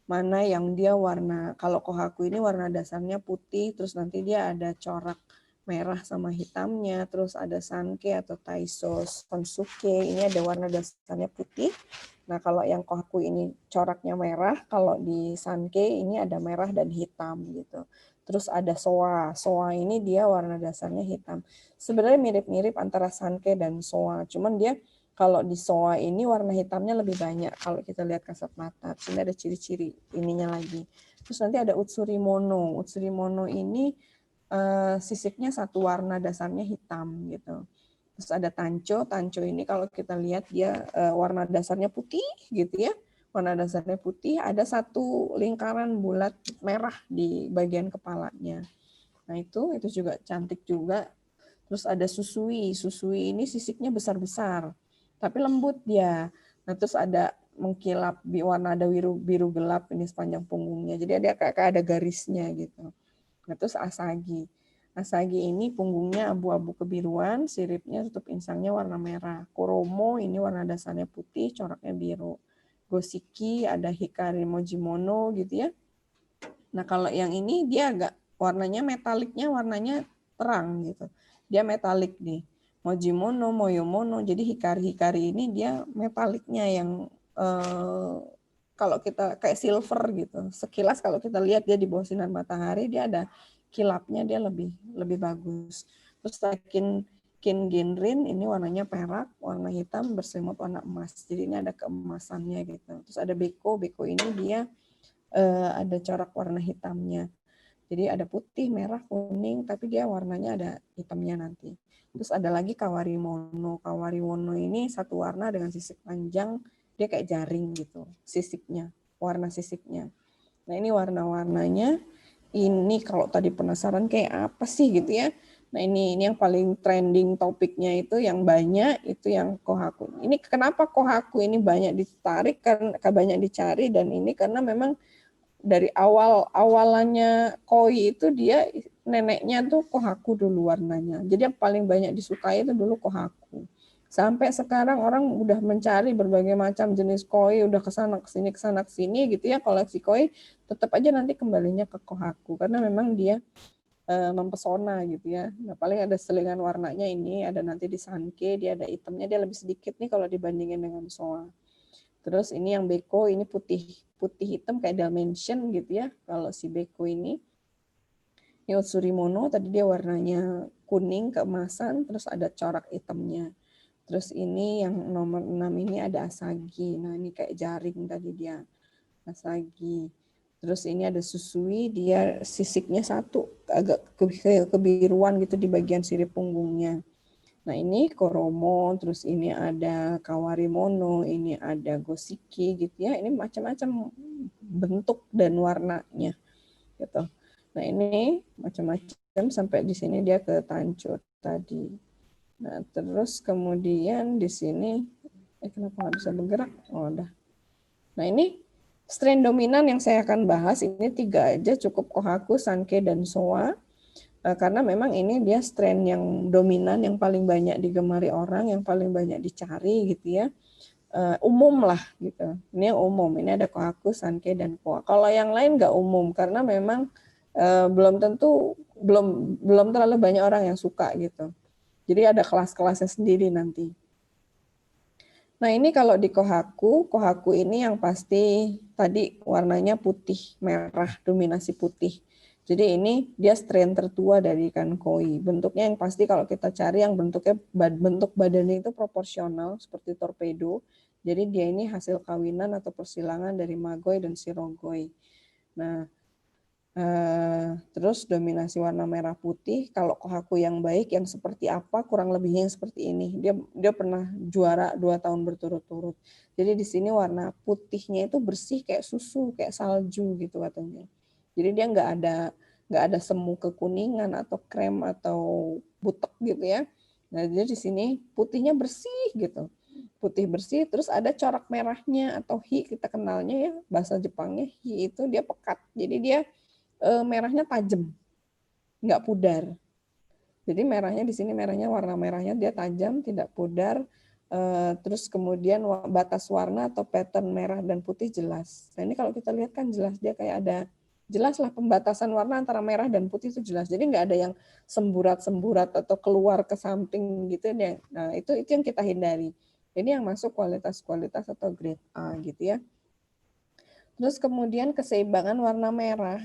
Speaker 1: mana yang dia warna, kalau kohaku ini warna dasarnya putih, terus nanti dia ada corak merah sama hitamnya, terus ada sanke atau taiso sonsuke, ini ada warna dasarnya putih. Nah kalau yang kohaku ini coraknya merah, kalau di sanke ini ada merah dan hitam gitu. Terus ada soa, soa ini dia warna dasarnya hitam. Sebenarnya mirip-mirip antara sanke dan soa, cuman dia kalau di soa ini warna hitamnya lebih banyak kalau kita lihat kasat mata. Sini ada ciri-ciri ininya lagi. Terus nanti ada utsuri mono. Utsuri mono ini sisiknya satu warna dasarnya hitam gitu. Terus ada tanco. Tanco ini kalau kita lihat dia warna dasarnya putih gitu ya. Warna dasarnya putih, ada satu lingkaran bulat merah di bagian kepalanya. Nah itu juga cantik juga. Terus ada susui. Susui ini sisiknya besar-besar, tapi lembut dia. Nah terus ada mengkilap warna ada biru gelap ini sepanjang punggungnya. Jadi ada kayak ada garisnya gitu. Nah terus asagi. Asagi ini punggungnya abu-abu kebiruan, siripnya tutup insangnya warna merah. Koromo ini warna dasarnya putih, coraknya biru. Gosiki ada hikari mojimono gitu ya. Nah kalau yang ini dia agak warnanya metaliknya warnanya terang gitu. Dia metalik nih. Mojimono, moyomono. Jadi hikari-hikari ini dia metaliknya yang kalau kita kayak silver gitu. Sekilas kalau kita lihat dia di bawah sinar matahari dia ada kilapnya, dia lebih bagus. Terus Kinginrin ini warnanya perak, warna hitam berselimut warna emas. Jadi ini ada keemasannya gitu. Terus ada Beko, Beko ini dia ada corak warna hitamnya. Jadi ada putih, merah, kuning, tapi dia warnanya ada hitamnya nanti. Terus ada lagi kawarimono. Kawarimono ini satu warna dengan sisik panjang, dia kayak jaring gitu, sisiknya, warna sisiknya. Nah ini warna-warnanya, ini kalau tadi penasaran kayak apa sih gitu ya. Nah ini yang paling trending topiknya itu yang banyak, itu yang kohaku. Ini kenapa kohaku ini banyak ditarik, karena banyak dicari, dan ini karena memang dari awalannya koi itu dia neneknya tuh kohaku dulu warnanya. Jadi yang paling banyak disukai itu dulu kohaku. Sampai sekarang orang udah mencari berbagai macam jenis koi, udah kesana kesini gitu ya, koleksi koi, tetap aja nanti kembalinya ke kohaku karena memang dia mempesona gitu ya. Nah, paling ada selingan warnanya ini, ada nanti di sanke, dia ada hitamnya, dia lebih sedikit nih kalau dibandingin dengan soa. Terus ini yang beko ini putih hitam kayak dimension gitu ya. Kalau si beko ini Yotsurimono tadi dia warnanya kuning keemasan, terus ada corak hitamnya. Terus ini yang nomor 6 ini ada asagi. Nah ini kayak jaring tadi dia asagi. Terus ini ada susui, dia sisiknya satu agak kebiruan gitu di bagian sirip punggungnya. Nah ini koromo, terus ini ada kawarimono, ini ada gosiki gitu ya. Ini macam-macam bentuk dan warnanya gitu. Nah ini macam-macam sampai di sini dia ke tanco tadi. Nah terus kemudian di sini kenapa nggak bisa bergerak? Oh udah. Nah ini strain dominan yang saya akan bahas ini 3 aja cukup, kohaku, sanke, dan soa. Karena memang ini dia strain yang dominan, yang paling banyak digemari orang, yang paling banyak dicari gitu ya. Umum lah gitu. Ini yang umum, ini ada kohaku, sanke, dan koa. Kalau yang lain nggak umum karena memang belum tentu, belum terlalu banyak orang yang suka gitu. Jadi ada kelas-kelasnya sendiri nanti. Nah ini kalau di Kohaku ini yang pasti tadi warnanya putih, merah, dominasi putih. Jadi ini dia strain tertua dari ikan koi. Bentuknya yang pasti kalau kita cari yang bentuk badannya itu proporsional seperti torpedo. Jadi dia ini hasil kawinan atau persilangan dari Magoi dan Shirogoi. Nah, terus dominasi warna merah putih. Kalau Kohaku yang baik yang seperti apa, kurang lebihnya yang seperti ini. Dia pernah juara 2 tahun berturut-turut. Jadi di sini warna putihnya itu bersih kayak susu, kayak salju gitu katanya. Jadi dia nggak ada semu kekuningan atau krem atau butek gitu ya. Nah, jadi di sini putihnya bersih gitu. Putih bersih, terus ada corak merahnya atau hi kita kenalnya ya, bahasa Jepangnya hi itu dia pekat. Jadi dia merahnya tajam, nggak pudar. Jadi merahnya di sini warna merahnya dia tajam, tidak pudar. Terus kemudian batas warna atau pattern merah dan putih jelas. Nah ini kalau kita lihat kan jelas dia kayak ada jelas lah pembatasan warna antara merah dan putih itu jelas. Jadi nggak ada yang semburat-semburat atau keluar ke samping gitu deh. Nah itu yang kita hindari. Ini yang masuk kualitas atau grade A gitu ya. Terus kemudian keseimbangan warna merah.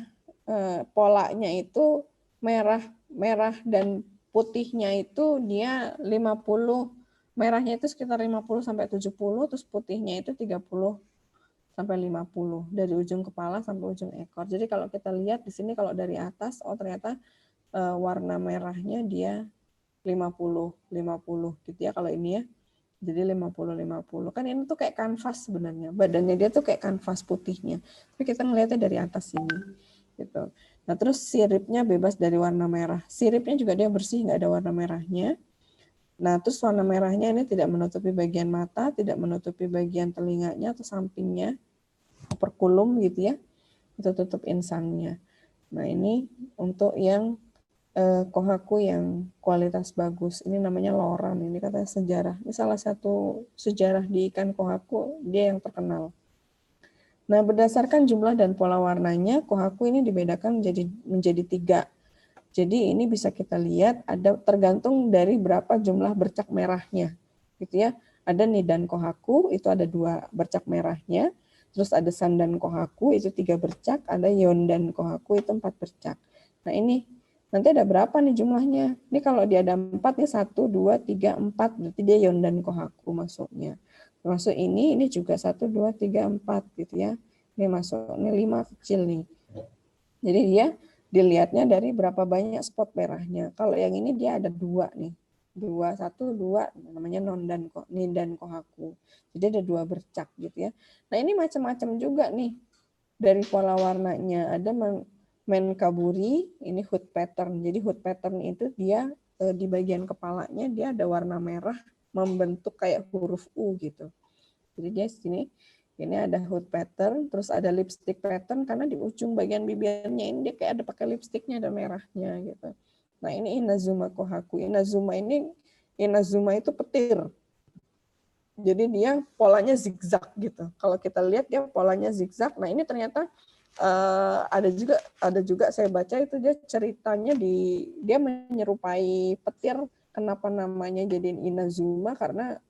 Speaker 1: Polanya itu merah dan putihnya itu dia 50, merahnya itu sekitar 50 sampai 70, terus putihnya itu 30 sampai 50 dari ujung kepala sampai ujung ekor. Jadi kalau kita lihat di sini kalau dari atas, oh ternyata warna merahnya dia 50 gitu ya kalau ini ya. Jadi 50. Kan ini tuh kayak kanvas sebenarnya. Badannya dia tuh kayak kanvas putihnya. Tapi kita ngelihatnya dari atas sini. Gitu. Nah, terus siripnya bebas dari warna merah. Siripnya juga dia bersih, nggak ada warna merahnya. Nah, terus warna merahnya ini tidak menutupi bagian mata, tidak menutupi bagian telinganya atau sampingnya, operculum gitu ya. Itu tutup insangnya. Nah, ini untuk yang Kohaku yang kualitas bagus. Ini namanya loran. Ini katanya sejarah. Ini salah satu sejarah di ikan Kohaku, dia yang terkenal. Nah, berdasarkan jumlah dan pola warnanya, Kohaku ini dibedakan menjadi 3. Jadi ini bisa kita lihat ada tergantung dari berapa jumlah bercak merahnya. Gitu ya. Ada Nidan Kohaku, itu ada 2 bercak merahnya. Terus ada Sandan Kohaku, itu 3 bercak. Ada Yondan Kohaku, itu 4 bercak. Nah, ini nanti ada berapa nih jumlahnya? Ini kalau dia ada 4 nih 1, 2, 3, 4 berarti dia Yondan Kohaku masuknya. Termasuk ini juga 1, 2, 3, 4 gitu ya. Ini masuk, ini 5 kecil nih. Jadi dia dilihatnya dari berapa banyak spot merahnya. Kalau yang ini dia ada 2 nih. 2, 1, 2 namanya Nidan Kohaku. Jadi ada 2 bercak gitu ya. Nah, ini macam-macam juga nih dari pola warnanya. Ada Menkaburi, ini hood pattern. Jadi hood pattern itu dia di bagian kepalanya dia ada warna merah membentuk kayak huruf U gitu. Jadi dia sini ini ada hood pattern, terus ada lipstick pattern karena di ujung bagian bibirnya ini dia kayak ada pakai lipstiknya ada merahnya gitu. Nah ini Inazuma Kohaku. Inazuma itu petir. Jadi dia polanya zigzag gitu. Kalau kita lihat dia polanya zigzag. Nah ini ternyata ada juga saya baca itu dia ceritanya dia menyerupai petir. Kenapa namanya jadiin Inazuma? Karena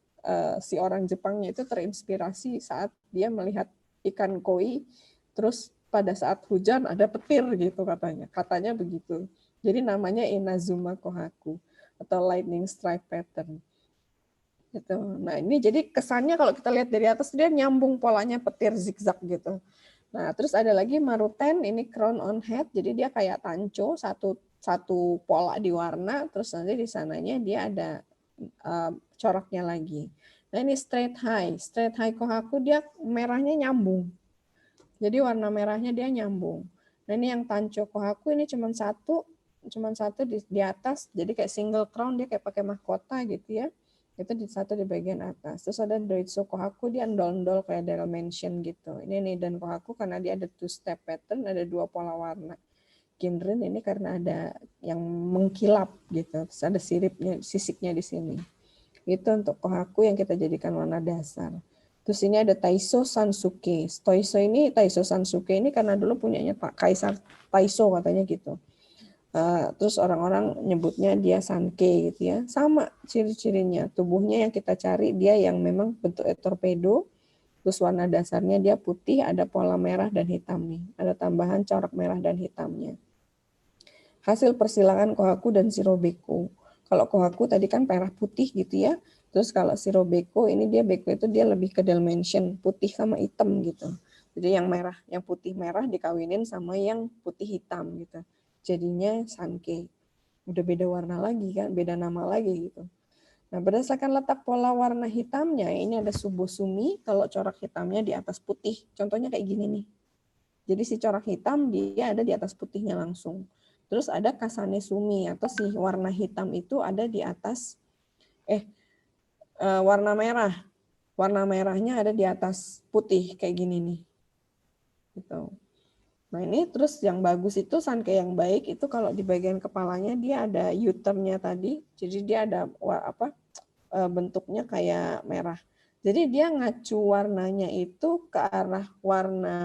Speaker 1: si orang Jepangnya itu terinspirasi saat dia melihat ikan koi, terus pada saat hujan ada petir gitu katanya begitu. Jadi namanya Inazuma Kohaku atau lightning strike pattern. Gitu. Nah ini jadi kesannya kalau kita lihat dari atas dia nyambung polanya petir zigzag gitu. Nah, terus ada lagi Maruten, ini crown on head, jadi dia kayak tanco, satu pola di warna, terus nanti di sananya dia ada coraknya lagi. Nah, ini straight high Kohaku dia merahnya nyambung. Jadi warna merahnya dia nyambung. Nah, ini yang tanco Kohaku ini cuma satu di atas, jadi kayak single crown, dia kayak pakai mahkota gitu ya. Itu satu di bagian atas. Terus ada Doitsu Kohaku, dia ndol-ndol kayak Daryl mention gitu. Ini Nidan Kohaku karena dia ada 2-step pattern, ada 2 pola warna. Kinrin ini karena ada yang mengkilap gitu. Terus ada sisiknya di sini. Itu untuk Kohaku yang kita jadikan warna dasar. Terus ini ada Taiso Sansuke. Taiso Sansuke ini karena dulu punyanya Kaisar Taiso katanya gitu. Terus orang-orang nyebutnya dia sanke gitu ya. Sama ciri-cirinya. Tubuhnya yang kita cari dia yang memang bentuknya torpedo. Terus warna dasarnya dia putih, ada pola merah dan hitam nih. Ada tambahan corak merah dan hitamnya. Hasil persilangan Kohaku dan Shirobeko. Kalau Kohaku tadi kan merah putih gitu ya. Terus kalau Shirobeko ini dia beko itu dia lebih ke dimension putih sama hitam gitu. Jadi yang merah, yang putih merah dikawinin sama yang putih hitam gitu. Jadinya sanke. Udah beda warna lagi kan, beda nama lagi gitu. Nah, berdasarkan letak pola warna hitamnya, ini ada subosumi kalau corak hitamnya di atas putih. Contohnya kayak gini nih. Jadi si corak hitam dia ada di atas putihnya langsung. Terus ada kasane sumi atau si warna hitam itu ada di atas warna merah. Warna merahnya ada di atas putih kayak gini nih. Gitu. Nah, ini terus yang bagus itu sanke yang baik itu kalau di bagian kepalanya dia ada U-turn-nya tadi. Jadi dia ada bentuknya kayak merah. Jadi dia ngacu warnanya itu ke arah warna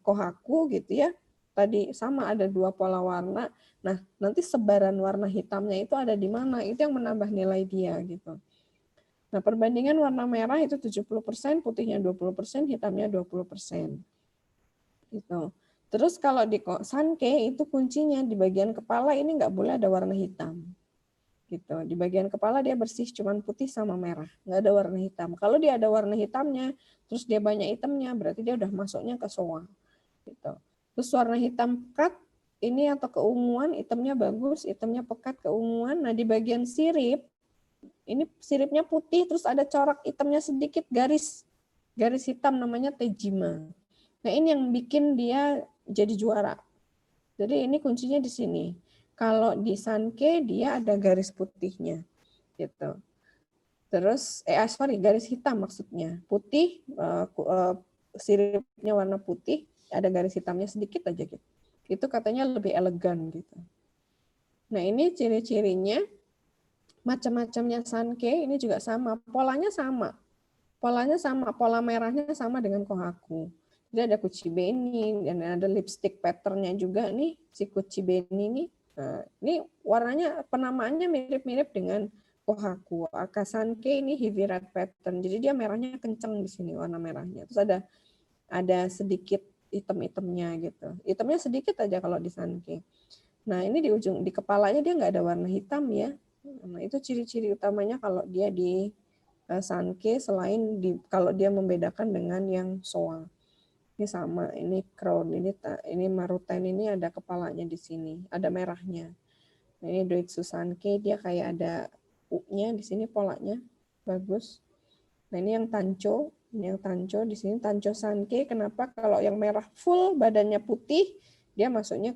Speaker 1: Kohaku gitu ya. Tadi sama ada 2 pola warna. Nah, nanti sebaran warna hitamnya itu ada di mana? Itu yang menambah nilai dia gitu. Nah, perbandingan warna merah itu 70%, putihnya 20%, hitamnya 20%. Gitu. Terus kalau di sanke itu kuncinya di bagian kepala ini nggak boleh ada warna hitam. Gitu. Di bagian kepala dia bersih cuman putih sama merah, nggak ada warna hitam. Kalau dia ada warna hitamnya, terus dia banyak hitamnya, berarti dia udah masuknya ke soa. Gitu. Terus warna hitam pekat ini atau keunguan, hitamnya bagus, hitamnya pekat keunguan. Nah di bagian sirip, ini siripnya putih, terus ada corak hitamnya sedikit garis hitam namanya tejima. Nah ini yang bikin dia jadi juara. Jadi ini kuncinya di sini. Kalau di sanke dia ada garis putihnya, gitu. Terus, garis hitam maksudnya. Putih, siripnya warna putih, ada garis hitamnya sedikit aja gitu. Itu katanya lebih elegan gitu. Nah ini ciri-cirinya, macam-macamnya sanke ini juga sama, polanya sama. Polanya sama, pola merahnya sama dengan Kohaku. Jadi ada kuchibeni, dan ada lipstick pattern-nya juga nih, si kuchibeni nih. Nah, ini warnanya, penamaannya mirip-mirip dengan Kohaku. Akasanke ini heavy red pattern. Jadi dia merahnya kenceng di sini warna merahnya. Terus ada sedikit hitam-hitamnya gitu. Hitamnya sedikit aja kalau di sanke. Nah, ini di ujung di kepalanya dia nggak ada warna hitam ya. Nah, itu ciri-ciri utamanya kalau dia di sanke selain kalau dia membedakan dengan yang soa. Ini sama, ini crown, ini maruten ini ada kepalanya di sini, ada merahnya. Nah, ini doitsu sanke dia kayak ada U-nya di sini polanya bagus. Nah, ini yang tancho, di sini tancho sanke. Kenapa? Kalau yang merah full badannya putih, dia masuknya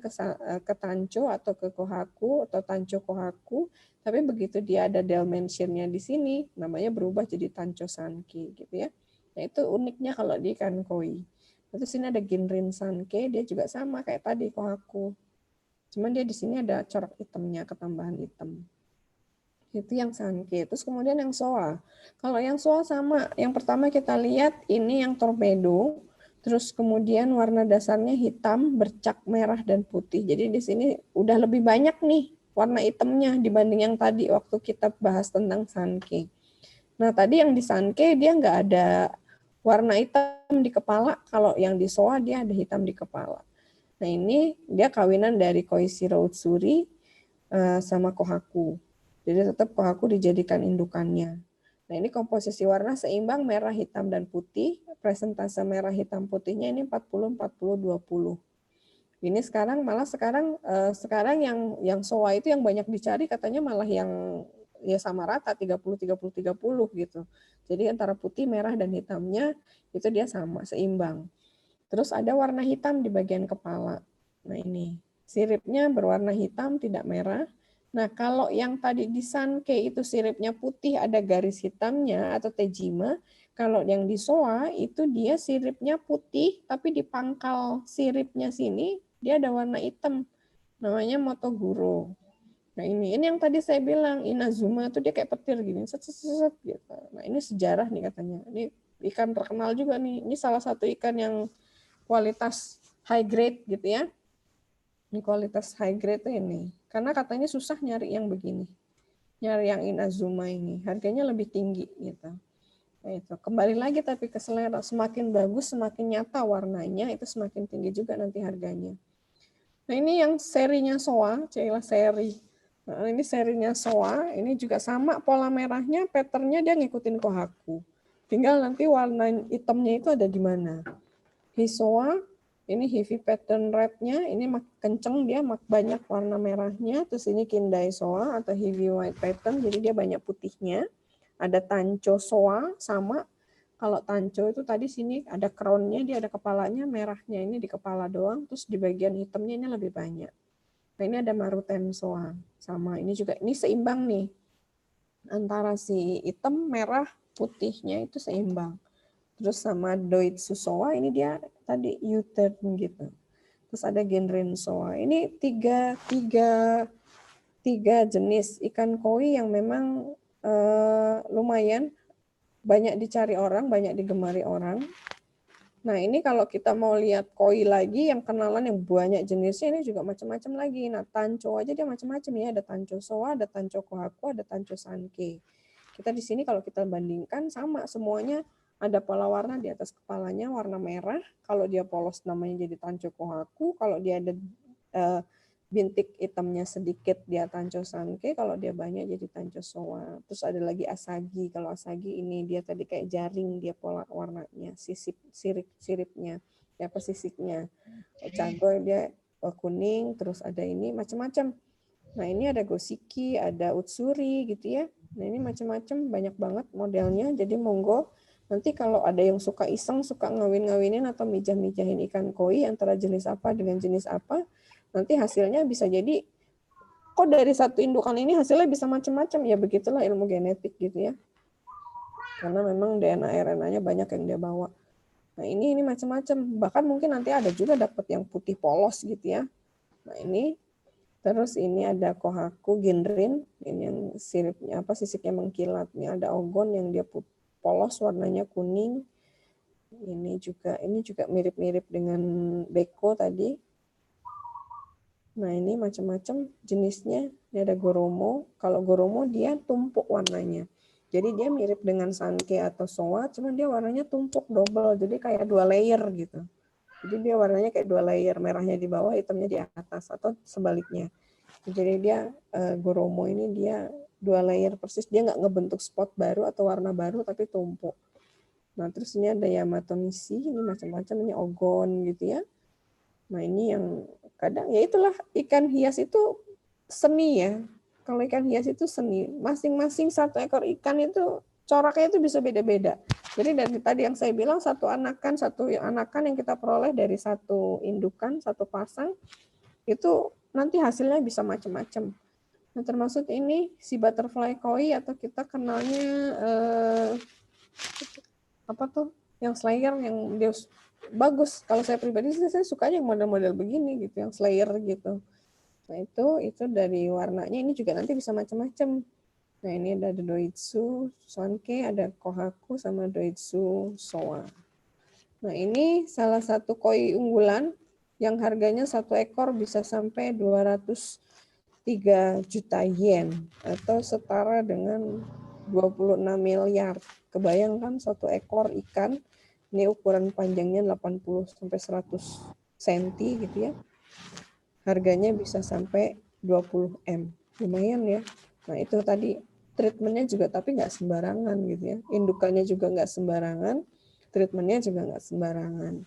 Speaker 1: ke tancho atau ke kohaku atau tancho kohaku. Tapi begitu dia ada dimensionnya di sini, namanya berubah jadi tancho sanke gitu ya. Nah, itu uniknya kalau di ikan koi. Terus sini ada ginrin sanke, dia juga sama kayak tadi kohaku. Cuman dia di sini ada corak hitamnya, ketambahan hitam. Itu yang sanke. Terus kemudian yang soa. Kalau yang soa sama, yang pertama kita lihat ini yang torpedo, terus kemudian warna dasarnya hitam, bercak merah dan putih. Jadi di sini udah lebih banyak nih warna hitamnya dibanding yang tadi waktu kita bahas tentang sanke. Nah tadi yang di sanke dia nggak ada warna hitam di kepala, kalau yang di soa dia ada hitam di kepala. Nah ini dia kawinan dari Koishiro Utsuri sama Kohaku. Jadi tetap Kohaku dijadikan indukannya. Nah ini komposisi warna seimbang merah, hitam, dan putih. Presentase merah, hitam, putihnya ini 40-40-20. Ini sekarang yang soa itu yang banyak dicari katanya malah yang ya sama rata 30-30-30 gitu. Jadi antara putih, merah, dan hitamnya itu dia sama, seimbang. Terus ada warna hitam di bagian kepala. Nah ini, siripnya berwarna hitam, tidak merah. Nah kalau yang tadi di sanke itu siripnya putih, ada garis hitamnya atau tejima. Kalau yang di soa itu dia siripnya putih, tapi di pangkal siripnya sini dia ada warna hitam. Namanya motoguro. Nah ini yang tadi saya bilang, Inazuma itu dia kayak petir gini, set, gitu. Nah ini sejarah nih katanya. Ini ikan terkenal juga nih. Ini salah satu ikan yang kualitas high grade gitu ya. Ini kualitas high grade ini. Karena katanya susah nyari yang begini. Nyari yang Inazuma ini. Harganya lebih tinggi gitu. Nah, itu kembali lagi tapi ke selera, semakin bagus, semakin nyata warnanya, itu semakin tinggi juga nanti harganya. Nah, ini yang serinya SOA, Cila seri. Nah, ini serinya SOA, ini juga sama pola merahnya, patternnya dia ngikutin Kohaku. Tinggal nanti warna hitamnya itu ada di mana. Hisoa, ini heavy pattern red-nya, ini kenceng dia banyak warna merahnya. Terus ini Kindai Soa atau heavy white pattern, jadi dia banyak putihnya. Ada Tancho Soa sama. Kalau Tancho itu tadi sini ada crown-nya, dia ada kepalanya, merahnya ini di kepala doang, terus di bagian hitamnya ini lebih banyak. Nah, ini ada Maruten Soa sama. Ini juga ini seimbang nih. Antara si hitam, merah, putihnya itu seimbang. Terus sama Doitsu Soa ini dia tadi U-turn gitu. Terus ada Genrin Soa. Ini tiga jenis ikan koi yang memang lumayan banyak dicari orang, banyak digemari orang. Nah, ini kalau kita mau lihat koi lagi yang kenalan yang banyak jenisnya, ini juga macam-macam lagi. Nah, Tancho aja dia macam-macam ya. Ada Tancho Soa, ada Tancho Kohaku, ada Tancho Sanke. Kita di sini kalau kita bandingkan sama semuanya ada pola warna di atas kepalanya warna merah. Kalau dia polos namanya jadi Tancho Kohaku. Kalau dia ada bintik hitamnya sedikit dia Tancho Sanke. Kalau dia banyak jadi Tancho Soa. Terus ada lagi Asagi. Kalau Asagi ini dia tadi kayak jaring dia pola warnanya, siripnya, apa sisiknya. Cagoy dia kuning. Terus ada ini macam-macam. Nah, ini ada Gosiki, ada Utsuri gitu ya. Nah, ini macam-macam, banyak banget modelnya. Jadi monggo nanti kalau ada yang suka iseng, suka ngawin-ngawinin atau mijah-mijahin ikan koi antara jenis apa dengan jenis apa, nanti hasilnya bisa jadi kok dari satu indukan ini hasilnya bisa macam-macam. Ya begitulah ilmu genetik gitu ya. Karena memang DNA RNA-nya banyak yang dia bawa. Nah, ini macam-macam. Bahkan mungkin nanti ada juga dapat yang putih polos gitu ya. Nah, ini terus ini ada Kohaku Genrin, ini yang siripnya apa sisiknya mengkilat. Ini ada Ogon yang dia polos warnanya kuning. Ini juga mirip-mirip dengan Beko tadi. Nah, ini macam-macam jenisnya. Ini ada Goromo. Kalau Goromo dia tumpuk warnanya. Jadi dia mirip dengan Sanke atau Soa, cuma dia warnanya tumpuk double. Jadi kayak 2 layer gitu. Jadi dia warnanya kayak 2 layer, merahnya di bawah, hitamnya di atas atau sebaliknya. Jadi dia Goromo ini dia 2 layer persis, dia nggak ngebentuk spot baru atau warna baru tapi tumpuk. Nah, terus ini ada Yamato Nishi, ini macam-macam, ini Ogon gitu ya. Nah, ini yang kadang ya itulah ikan hias itu seni ya. Kalau ikan hias itu seni, masing-masing satu ekor ikan itu coraknya itu bisa beda-beda. Jadi dari tadi yang saya bilang satu anakan yang kita peroleh dari satu indukan, satu pasang itu nanti hasilnya bisa macam-macam. Nah, termasuk ini si butterfly koi atau kita kenalnya apa tuh yang slayer yang dia bagus. Kalau saya pribadi saya sukanya yang model-model begini gitu, yang slayer gitu. Nah, itu dari warnanya ini juga nanti bisa macam-macam. Nah, ini ada Doitsu Sonke, ada Kohaku sama Doitsu Soa. Nah, ini salah satu koi unggulan yang harganya satu ekor bisa sampai 203 juta yen atau setara dengan 26 miliar. Kebayangkan satu ekor ikan, ini ukuran panjangnya 80 sampai 100 cm gitu ya. Harganya bisa sampai 20 M. Lumayan ya. Nah, itu tadi treatmentnya juga tapi nggak sembarangan gitu ya. Indukannya juga nggak sembarangan, treatmentnya juga nggak sembarangan.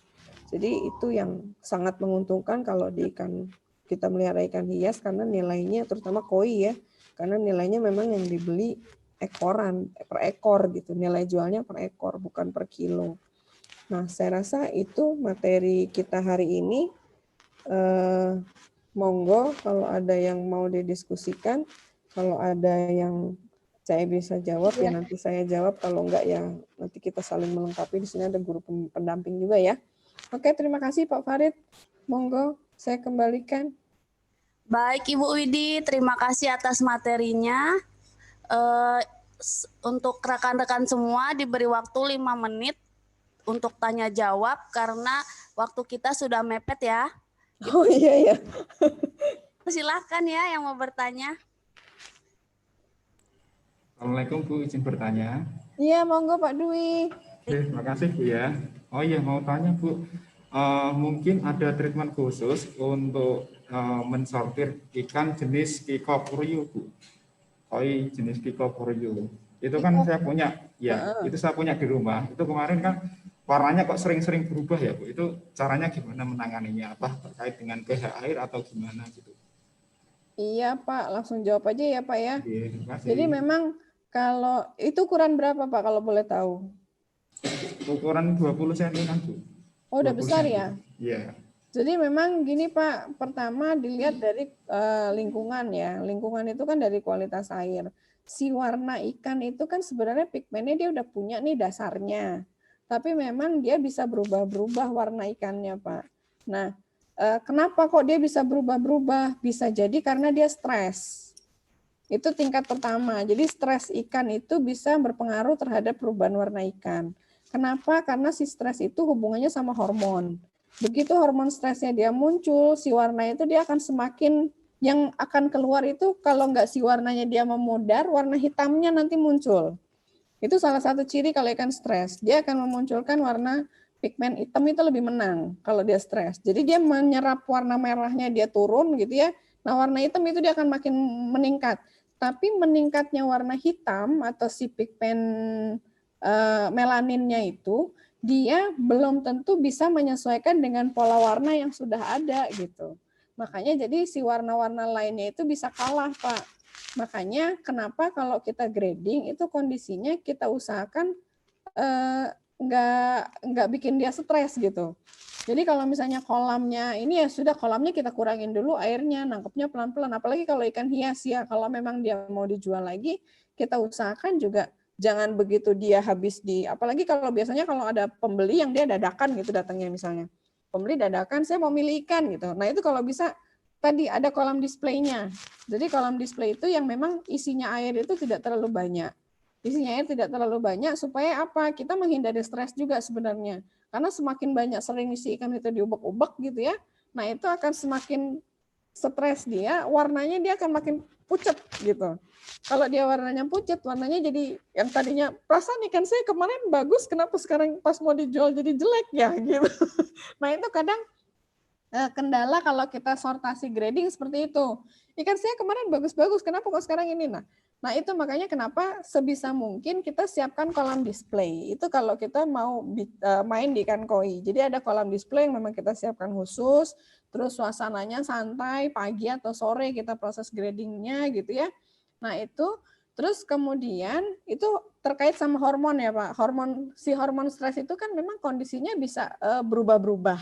Speaker 1: Jadi itu yang sangat menguntungkan kalau di ikan kita melihara ikan hias karena nilainya terutama koi ya, karena nilainya memang yang dibeli ekoran per ekor gitu, nilai jualnya per ekor bukan per kilo. Nah, saya rasa itu materi kita hari ini. Monggo kalau ada yang mau didiskusikan, kalau ada yang saya bisa jawab ya nanti saya jawab, kalau enggak ya nanti kita saling melengkapi. Di sini ada guru pendamping juga ya. Oke, terima kasih Pak Farid. Monggo saya kembalikan.
Speaker 3: Baik Ibu Widi, terima kasih atas materinya. Untuk rekan-rekan semua diberi waktu 5 menit untuk tanya jawab karena waktu kita sudah mepet ya.
Speaker 1: Oh iya ya.
Speaker 3: Silahkan ya yang mau bertanya.
Speaker 4: Assalamualaikum Bu, izin bertanya.
Speaker 1: Iya, monggo Pak Dwi.
Speaker 4: Oke, terima kasih Bu ya. Oh iya, mau tanya Bu, mungkin ada treatment khusus untuk mensortir ikan jenis Kikokuryu Bu. Koi jenis Kikokuryu. Itu kan saya punya, ya, itu saya punya di rumah. Itu kemarin kan warnanya kok sering-sering berubah ya Bu. Itu caranya gimana menanganinya? Apa terkait dengan pH air atau gimana gitu?
Speaker 1: Iya Pak, langsung jawab aja ya Pak ya.
Speaker 4: Oke, terima kasih.
Speaker 1: Jadi memang kalau itu ukuran berapa Pak kalau boleh tahu?
Speaker 4: Ukuran 20 cm kan Bu?
Speaker 1: Oh, udah
Speaker 4: 20
Speaker 1: besar
Speaker 4: cm.
Speaker 1: ya?
Speaker 4: Iya.
Speaker 1: Jadi memang gini Pak, pertama dilihat dari lingkungan ya. Lingkungan itu kan dari kualitas air. Si warna ikan itu kan sebenarnya pigmennya dia udah punya nih dasarnya. Tapi memang dia bisa berubah-berubah warna ikannya Pak. Nah, kenapa kok dia bisa berubah-berubah? Bisa jadi karena dia stres. Itu tingkat pertama. Jadi stres ikan itu bisa berpengaruh terhadap perubahan warna ikan. Kenapa? Karena si stres itu hubungannya sama hormon. Begitu hormon stresnya dia muncul, si warna itu dia akan semakin, yang akan keluar itu kalau nggak si warnanya dia memudar, warna hitamnya nanti muncul. Itu salah satu ciri kalau ikan stres. Dia akan memunculkan warna pigmen hitam itu lebih menang kalau dia stres. Jadi dia menyerap warna merahnya dia turun gitu ya. Nah warna hitam itu dia akan makin meningkat. Tapi meningkatnya warna hitam atau si pigmen melaninnya itu dia belum tentu bisa menyesuaikan dengan pola warna yang sudah ada gitu. Makanya jadi si warna-warna lainnya itu bisa kalah, Pak. Makanya kenapa kalau kita grading itu kondisinya kita usahakan nggak bikin dia stres gitu. Jadi kalau misalnya kolamnya ini ya sudah kolamnya kita kurangin dulu airnya, nangkepnya pelan-pelan. Apalagi kalau ikan hias ya, kalau memang dia mau dijual lagi, kita usahakan juga jangan begitu dia habis apalagi kalau biasanya kalau ada pembeli yang dia dadakan gitu datangnya misalnya. Pembeli dadakan, saya mau milih ikan gitu. Nah itu kalau bisa tadi ada kolam displaynya. Jadi kolam display itu yang memang isinya air itu tidak terlalu banyak. Isinya air tidak terlalu banyak supaya apa? Kita menghindari stres juga sebenarnya. Karena semakin banyak sering isi ikan itu diubek-ubek gitu ya. Nah, itu akan semakin stres dia, warnanya dia akan makin pucat gitu. Kalau dia warnanya pucat, warnanya jadi yang tadinya perasaan ikan saya kemarin bagus, kenapa sekarang pas mau dijual jadi jelek ya gitu. Nah, itu kadang kendala kalau kita sortasi grading seperti itu. Ikan saya kemarin bagus-bagus, kenapa kok sekarang ini? Nah itu makanya kenapa sebisa mungkin kita siapkan kolam display. Itu kalau kita mau main di ikan koi. Jadi ada kolam display yang memang kita siapkan khusus, terus suasananya santai, pagi atau sore kita proses gradingnya gitu ya. Nah itu, terus kemudian itu terkait sama hormon ya Pak. Si hormon stres itu kan memang kondisinya bisa berubah-berubah.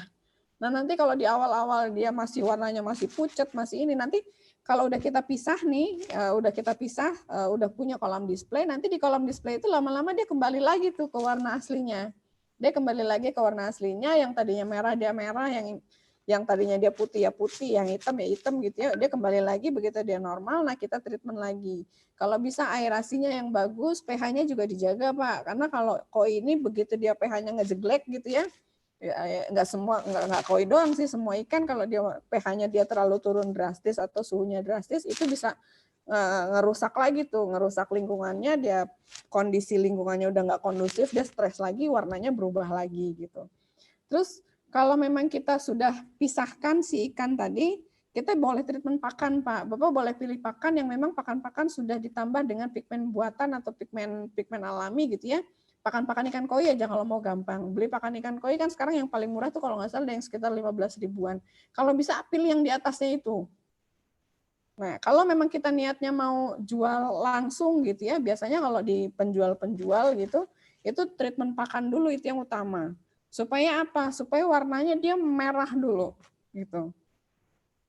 Speaker 1: Nah nanti kalau di awal-awal dia masih warnanya masih pucat, masih ini, nanti kalau udah kita pisah nih, udah punya kolam display, nanti di kolam display itu lama-lama dia kembali lagi tuh ke warna aslinya. Dia kembali lagi ke warna aslinya, yang tadinya merah dia merah, yang tadinya dia putih ya putih, yang hitam ya hitam gitu ya, dia kembali lagi begitu dia normal, nah kita treatment lagi. Kalau bisa aerasinya yang bagus, pH-nya juga dijaga Pak, karena kalau koi ini begitu dia pH-nya ngejeglek gitu ya, nggak semua nggak koi doang sih, semua ikan kalau dia pH-nya dia terlalu turun drastis atau suhunya drastis itu bisa ngerusak lagi tuh, ngerusak lingkungannya, dia kondisi lingkungannya udah nggak kondusif, dia stres lagi, warnanya berubah lagi gitu. Terus kalau memang kita sudah pisahkan si ikan tadi, kita boleh treatment pakan Pak. Bapak boleh pilih pakan yang memang pakan-pakan sudah ditambah dengan pigmen buatan atau pigmen alami gitu ya. Pakan-pakan ikan koi aja kalau mau gampang. Beli pakan ikan koi kan sekarang yang paling murah tuh kalau nggak salah ada yang sekitar 15 ribuan. Kalau bisa pilih yang di atasnya itu. Nah, kalau memang kita niatnya mau jual langsung gitu ya, biasanya kalau di penjual-penjual gitu, itu treatment pakan dulu itu yang utama. Supaya apa? Supaya warnanya dia merah dulu gitu.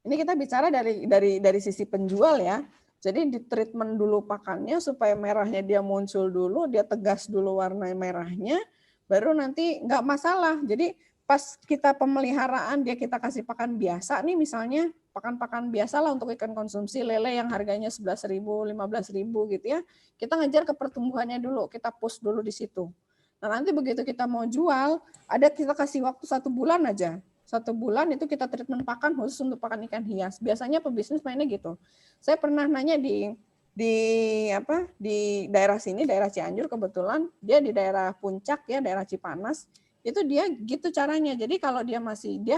Speaker 1: Ini kita bicara dari sisi penjual ya. Jadi di treatment dulu pakannya supaya merahnya dia muncul dulu, dia tegas dulu warna merahnya, baru nanti nggak masalah. Jadi pas kita pemeliharaan dia kita kasih pakan biasa nih misalnya, pakan-pakan biasa lah untuk ikan konsumsi, lele yang harganya 11.000, 15.000 gitu ya. Kita ngejar ke pertumbuhannya dulu, kita push dulu di situ. Nah nanti begitu kita mau jual, kita kasih waktu 1 bulan aja. 1 1 bulan itu kita treatment pakan khusus untuk pakan ikan hias. Biasanya pebisnis mainnya gitu. Saya pernah nanya di daerah sini, daerah Cianjur, kebetulan dia di daerah Puncak ya, daerah Cipanas. Itu dia gitu caranya. Jadi kalau dia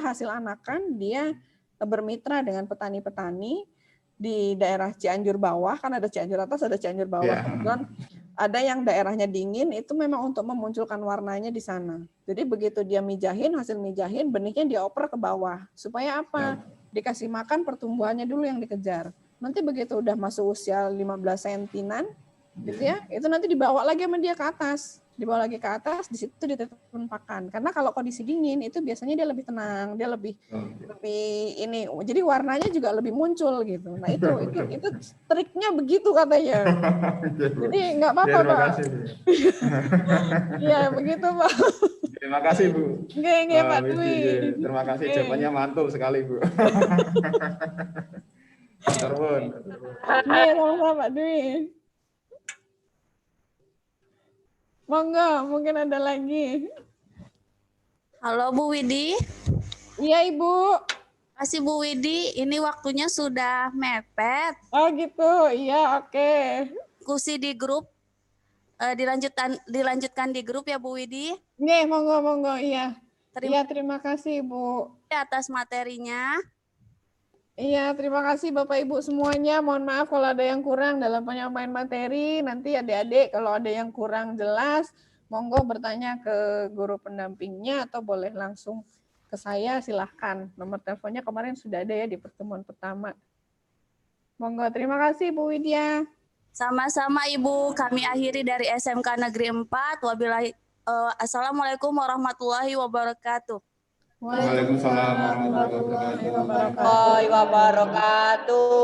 Speaker 1: hasil anakan, dia bermitra dengan petani-petani di daerah Cianjur bawah, kan ada Cianjur atas, ada Cianjur bawah. Kemudian ada yang daerahnya dingin, itu memang untuk memunculkan warnanya di sana. Jadi begitu dia mijahin, hasil mijahin, benihnya dioper ke bawah. Supaya apa? Dikasih makan pertumbuhannya dulu yang dikejar. Nanti begitu udah masuk usia 15 sentinan, gitu ya, itu nanti dibawa lagi sama dia ke atas. Dibawa lagi ke atas, di situ ditelepon pakan. Karena kalau kondisi dingin itu biasanya dia lebih tenang, dia lebih ini. Jadi warnanya juga lebih muncul gitu. Nah itu triknya begitu katanya. Jadi nggak apa-apa, Pak. Iya begitu, Pak.
Speaker 4: Terima kasih, Bu.
Speaker 1: Nggih, Pak Dwi.
Speaker 4: Terima kasih, jawabannya mantul sekali, Bu. Terus.
Speaker 1: Nggih, sama Pak Dwi. Monggo, mungkin ada lagi.
Speaker 3: Halo Bu Widi.
Speaker 1: Iya, Ibu.
Speaker 3: Kasih Bu Widi, ini waktunya sudah mepet.
Speaker 1: Oh gitu, iya oke.
Speaker 3: Diskusi di grup, dilanjutkan di grup ya Bu Widi.
Speaker 1: Nggih, monggo, iya.
Speaker 3: Terima
Speaker 1: kasih, Bu.
Speaker 3: atas materinya.
Speaker 1: Iya, terima kasih Bapak Ibu semuanya. Mohon maaf kalau ada yang kurang dalam penyampaian materi. Nanti adik-adik kalau ada yang kurang jelas, monggo bertanya ke guru pendampingnya atau boleh langsung ke saya, silahkan. Nomor teleponnya kemarin sudah ada ya di pertemuan pertama. Monggo, terima kasih Bu Widya.
Speaker 3: Sama-sama Ibu, kami akhiri dari SMK Negeri 4. Assalamualaikum warahmatullahi wabarakatuh.
Speaker 4: Waalaikumsalam warahmatullahi wabarakatuh.
Speaker 5: Wabarakatuh.